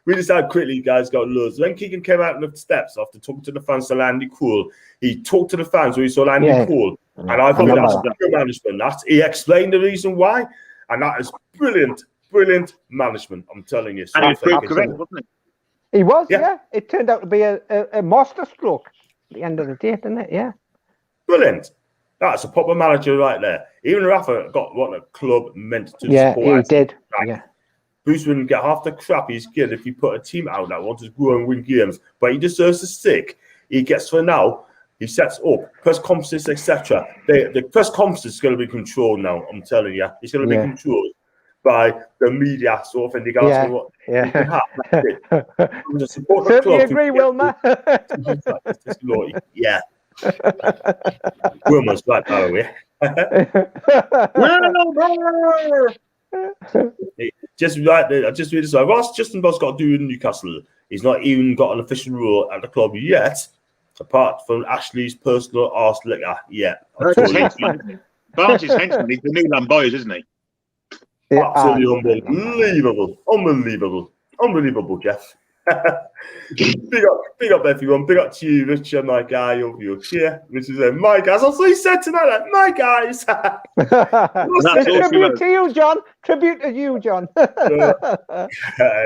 We just had quickly, guys, got loads. When Keegan came out of the steps after talking to the fans to Landy Cool, he talked to the fans when he saw Landy Cool. And I thought that's good management. He explained the reason why. And that is brilliant management, I'm telling you. So and he proved correct, wasn't it? He was, yeah. It turned out to be a masterstroke at the end of the day, didn't it? Yeah. Brilliant. That's a proper manager right there. Even Rafa got what the club meant to support. Yeah, he did. Right. Yeah. Bruce wouldn't get half the crap he's getting if he put a team out that wants to grow and win games, but he deserves to stick. He gets for now. He sets up press conferences, etc. The press conference is going to be controlled now. I'm telling you, it's going to be controlled by the media. So often they go, Certainly agree, Wilma. Yeah. Wilma's right, by the way. Just right there, I just read this. What's Justin Boss got to do in Newcastle? He's not even got an official role at the club yet, apart from Ashley's personal arse liquor. Yeah, Barnes' henchman. He's the new Lamboyers, isn't he? Yeah, absolutely unbelievable, Jeff. Big up everyone. Big up to you, Richard, my guy over your chair. Which is my guys. That's what he said tonight. My guys. Tribute to you, John. Tribute to you, John. There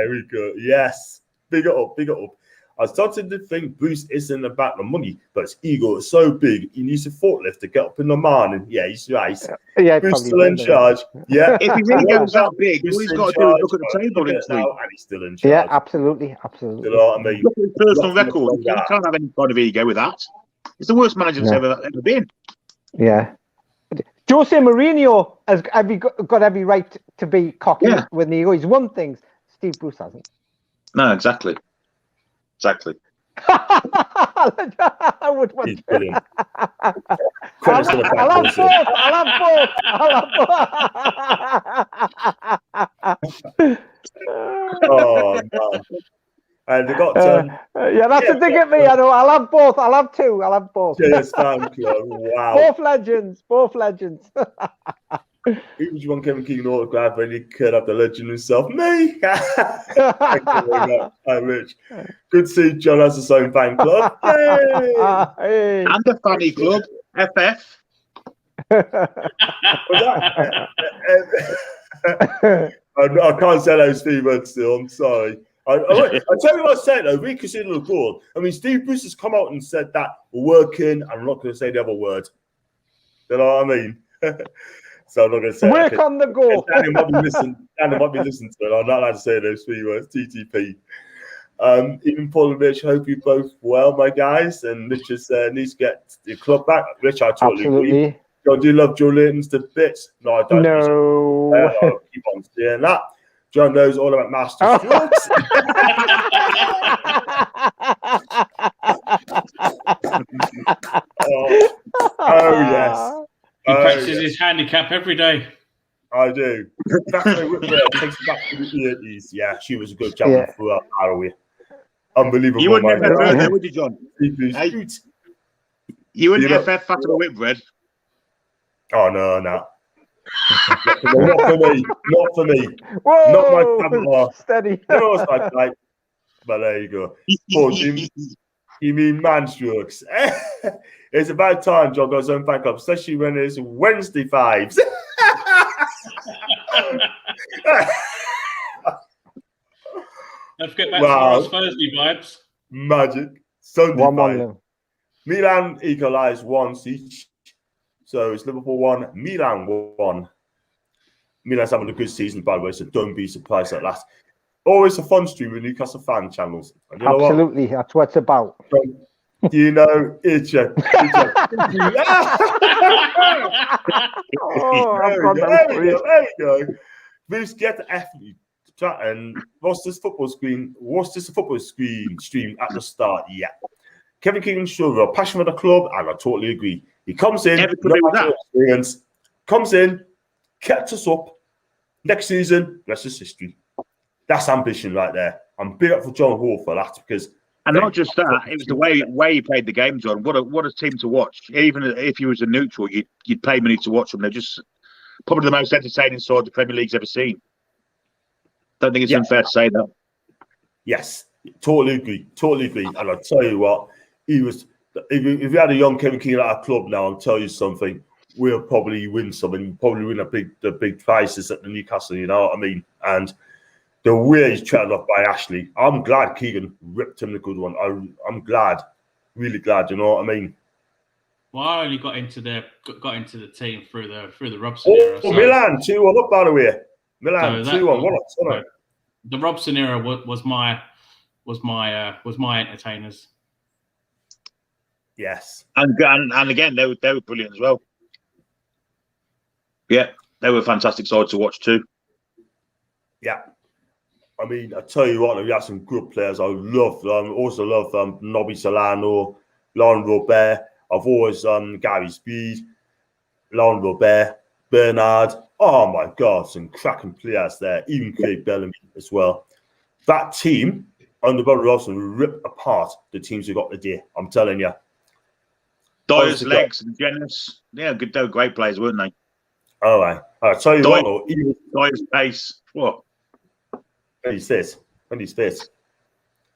we go. Yes. Big it up. I started to think Bruce isn't about the money, but his ego is so big, he needs a forklift to get up in the morning. Yeah, he's right. Yeah, Bruce probably still in will, charge. Yeah. If his ego's that big, all he's got to do is look at the table in each week. and he's still in charge. Yeah, absolutely, absolutely. You know what I mean? Look at his personal Look at the record. You guy. can't have any kind of ego with that. He's the worst manager that's ever been. Yeah. Jose Mourinho has got every right to be cocky with the ego. He's won things. Steve Bruce hasn't. No, exactly. Exactly. I would want He's brilliant. I'll have both. Oh, man. And they got yeah, that's a dig at me. I know. I'll have both. I'll have two. I'll have both. Cheers fan club. Wow. Both legends. Both legends. Who would you want Kevin Keegan autograph when you could have the legend himself? Me. Thank you very much. Hi, Rich. Good to see John has his own fan club. Yay! Hey. And the funny club, FF. I can't say those three words still. I'm sorry. I tell you what I said though, reconsider the board. I mean, Steve Bruce has come out and said that we're working. I'm not going to say the other word. You know what I mean? So I'm not going to say work on the go. Daniel might be listening to it. I'm not allowed to say those three words. TTP. Even Paul and Rich, hope you both well, my guys. And Rich just needs to get the club back. Rich, I totally agree. John, do you love Joe Linton's to bits? No, I don't. No. I'll keep on saying that. John knows all about master strokes. Oh yes. He practices his handicap every day. I do. Daphne Whitwell takes it back to the 80s. Yeah, she was a good champion throughout Haraway. Unbelievable. You wouldn't have heard that, would you, John? Hey, you wouldn't have FF after the Whitbread. Oh, no. Not for me. Not for me. Whoa, not my camera. Steady. You know what's like, but there you go. Oh, you mean man strokes. It's about time John got his own fan club, especially when it's Wednesday fives. Don't forget back tomorrow's Thursday vibes. Magic. Sunday 1-1. Milan equalised once each. So it's Liverpool 1, Milan 1. Milan's having a good season, by the way, so don't be surprised at that. Always a fun stream with Newcastle fan channels. And you know absolutely, that's what it's about. Do you know Itcher? There you go. Bruce, get the athlete chat and what's this football stream at the start? Yeah. Kevin Keegan shows a passion for the club, and I totally agree. He comes in, experience, comes in, kept us up. Next season, rest is history. That's ambition right there. I'm big up for John Hall for that because. And not just that, it was the way he played the game, John. What a team to watch. Even if you was a neutral, you'd pay money to watch them. They're just probably the most entertaining side the Premier League's ever seen. Don't think it's unfair to say that. Yes, totally agree. And I'll tell you what, he was. If we had a young Kevin Keegan at our club now, I'll tell you something. We'll probably win something. Probably win the big prizes at the Newcastle. You know what I mean? And the way he's chatted off by Ashley, I'm glad Keegan ripped him the good one. I'm glad, really glad. You know what I mean? Well, I only got into the team through the Robson era. So. Milan 2-1 up, by the way. Milan 2-1. What a ton. The Robson era was my entertainers. Yes, and again they were brilliant as well. Yeah, they were a fantastic side to watch too. Yeah. I mean, I tell you what, we have some good players. I also love Nobby Solano, Lauren Robert. I've always Gary Speed, Lauren Robert, Bernard. Oh my God, some cracking players there. Even Craig Bellamy as well. That team under Bobby Robson will rip apart the teams who got the day. I'm telling you. Dyer's legs and Jennings. Yeah, they were great players, weren't they? All right. I'll tell you what, Dyer's pace. What? And he's fit.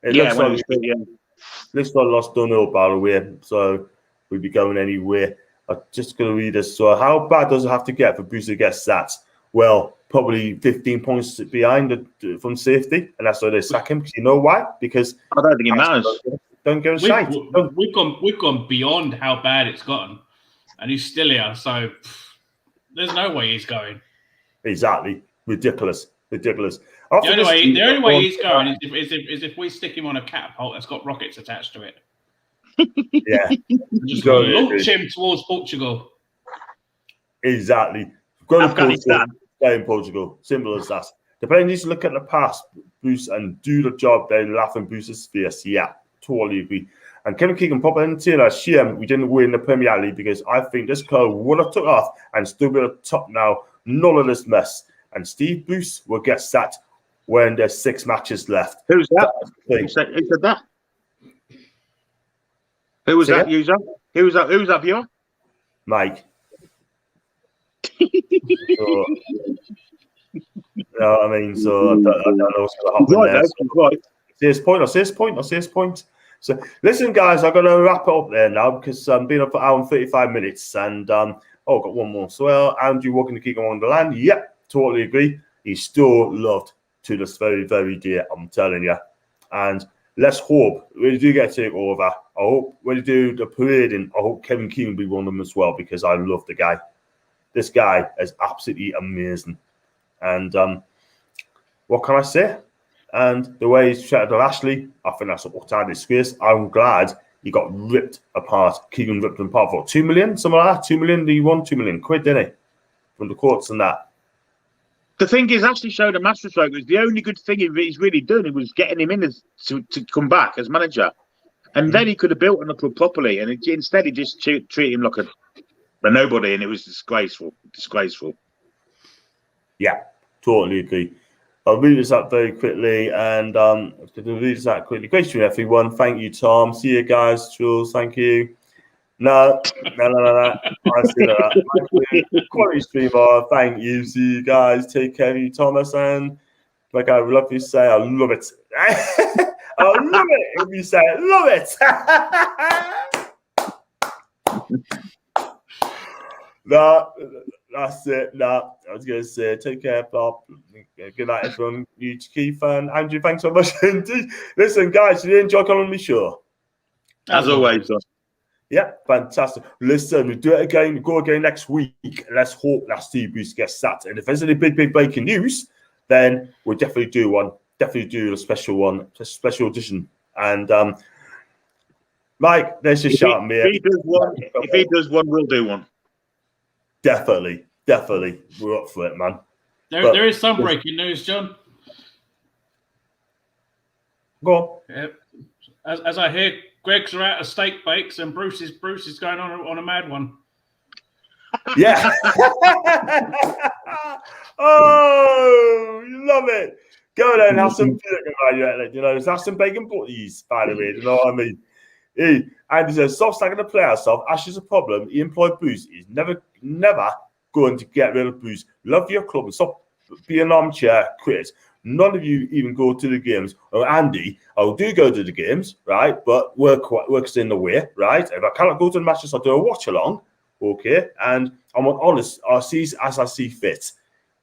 It yeah, looks like lost Dunhill, by the way, so we'll be going anywhere. I'm just going to read this. So, how bad does it have to get for Bruce to get stats? Well, probably 15 points behind from safety, and that's why they sack him. You know why? Because I don't think it matters. don't go shite. We've gone beyond how bad it's gotten, and he's still here. So there's no way he's going. Exactly, ridiculous. The only way he's going is if we stick him on a catapult that's got rockets attached to it. Yeah, just launch him towards Portugal. Exactly. Go to Afghanistan. Portugal, stay in Portugal. Simple as that. The player needs to look at the past, Bruce, and do the job. Then laugh in Bruce's face. Yeah, totally agree. And Kevin Keegan, Pop and Taylor, shame we didn't win the Premier League because I think this club would have took off and still be at the top now. None of this mess. And Steve Bruce will get sacked when there's 6 matches left. Who's that? Who said that? Who was that user? Who was that viewer? Mike. So, you know what I mean? So I don't know what's going to happen there. Right. See his point. So listen, guys, I'm going to wrap it up there now because I'm been up for an hour and 35 minutes. And got one more. So, well, Andrew walking to keep on the land. Yep, totally agree. He's still loved to this very, very day, I'm telling you. And let's hope when you do get to take over, I hope when you do the parading, I hope Kevin Keegan will be one of them as well because I love the guy. This guy is absolutely amazing. And what can I say? And the way he's treated Ashley, I think that's an utter disgrace. I'm glad he got ripped apart. Keegan ripped him apart for 2 million, something like that. 2 million, he won 2 million quid, didn't he? From the courts and that. The thing is, Ashley showed a masterstroke. It was the only good thing he's really done. It was getting him in to come back as manager. And then he could have built on the club properly. And instead, he just treated him like a nobody. And it was disgraceful. Yeah, totally agree. I'll read this out very quickly. And Great stream, everyone. Thank you, Tom. See you guys. Jules, thank you. No. I see that. Quality streamer. Thank you. See you guys. Take care of you, Thomas. And like I love you say, I love it. I love it if you say it. Love it. No, that's it. No, I was going to say, take care, Bob. Good night, everyone. You, Keith, and Andrew, thanks so much indeed. Listen, guys, did you enjoy coming on the show? As always. Yeah, fantastic. Listen, we do it again. We go again next week. Let's hope that Steve Bruce gets sacked. And if there's any big breaking news, then we'll definitely do one. Definitely do a special one, a special edition. And Mike, there's your shout at me. If he does one, we'll do one. Definitely. We're up for it, man. There is some breaking news, John. Go on. Yeah. As I hear, Greg's are out of steak bakes and Bruce is going on a mad one. Yeah. Oh, you love it. Go there and have some have some bacon butties, by the way. You know what I mean? And he says, stop stacking the player stuff. Ash is a problem. He employed Bruce. He's never going to get rid of Bruce. Love your club and stop being armchair critics. None of you even go to the games. Or Andy, I do go to the games, right? But work's in the way, right? If I cannot go to the matches, I'll do a watch along, okay? And I'm honest, I see as I see fit.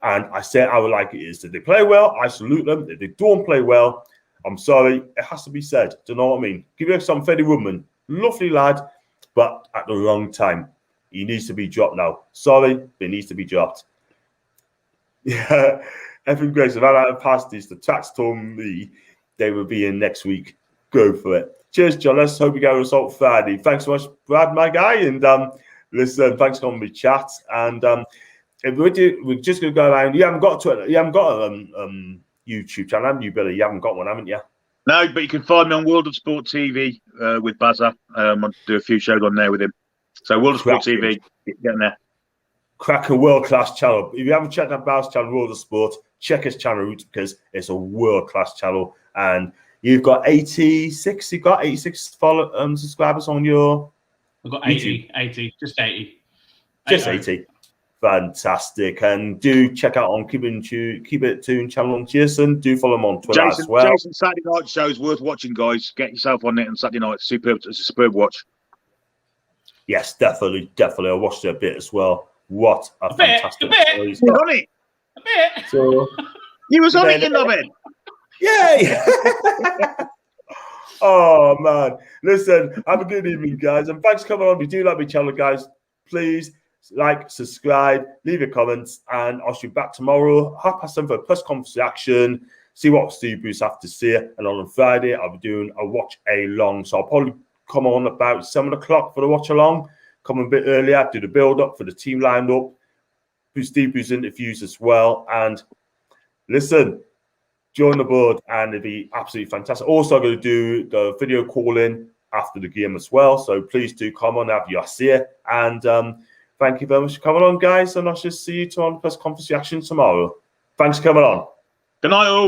And I say how like it is. If they play well, I salute them. If they don't play well, I'm sorry. It has to be said. Do you know what I mean? Give you some Freddie Woodman. Lovely lad, but at the wrong time. He needs to be dropped now. Sorry, but he needs to be dropped. Yeah. Evan Grace, if I had passed these, the tracks told me they will be in next week. Go for it. Cheers, John. Let's hope we get a result Friday. Thanks so much, Brad, my guy. And listen, thanks for coming to chat. And if we're just going to go around. You haven't got Twitter. You haven't got a YouTube channel, haven't you, Billy? You haven't got one, haven't you? No, but you can find me on World of Sport TV with Bazza. I do a few shows on there with him. So World of Sport TV, get in there. Cracker world-class channel. If you haven't checked out Bow's channel, World of Sport, check his channel because it's a world-class channel. And you've got 86 subscribers on your I've got 80, just 80. Just 80. Fantastic. And do check out on Keep It Tuned channel on Jason. Do follow him on Twitter as well. Jason Saturday night show is worth watching, guys. Get yourself on it on Saturday night. Superb. It's a superb watch. Yes, definitely. I watched it a bit as well. What a fantastic story. On it. A bit. So, You was on Yeah, it, you knobhead. yay! Oh man, listen, have a good evening, guys, and thanks for coming on. If you do like my channel, guys, please like, subscribe, leave your comments, and I'll see you back tomorrow, 7:30 for a press conference reaction, see what Steve Bruce have to say, and on Friday I'll be doing a watch along. So I'll probably come on about 7 o'clock for the watch along, come a bit earlier, do the build up for the team lined up, do Steve Bruce interviews as well, and listen, join the board and it'd be absolutely fantastic. Also, I'm going to do the video calling after the game as well. So please do come on, have your say. And thank you very much for coming on, guys. And I shall see you on the press conference reaction tomorrow. Thanks for coming on. Good night, all.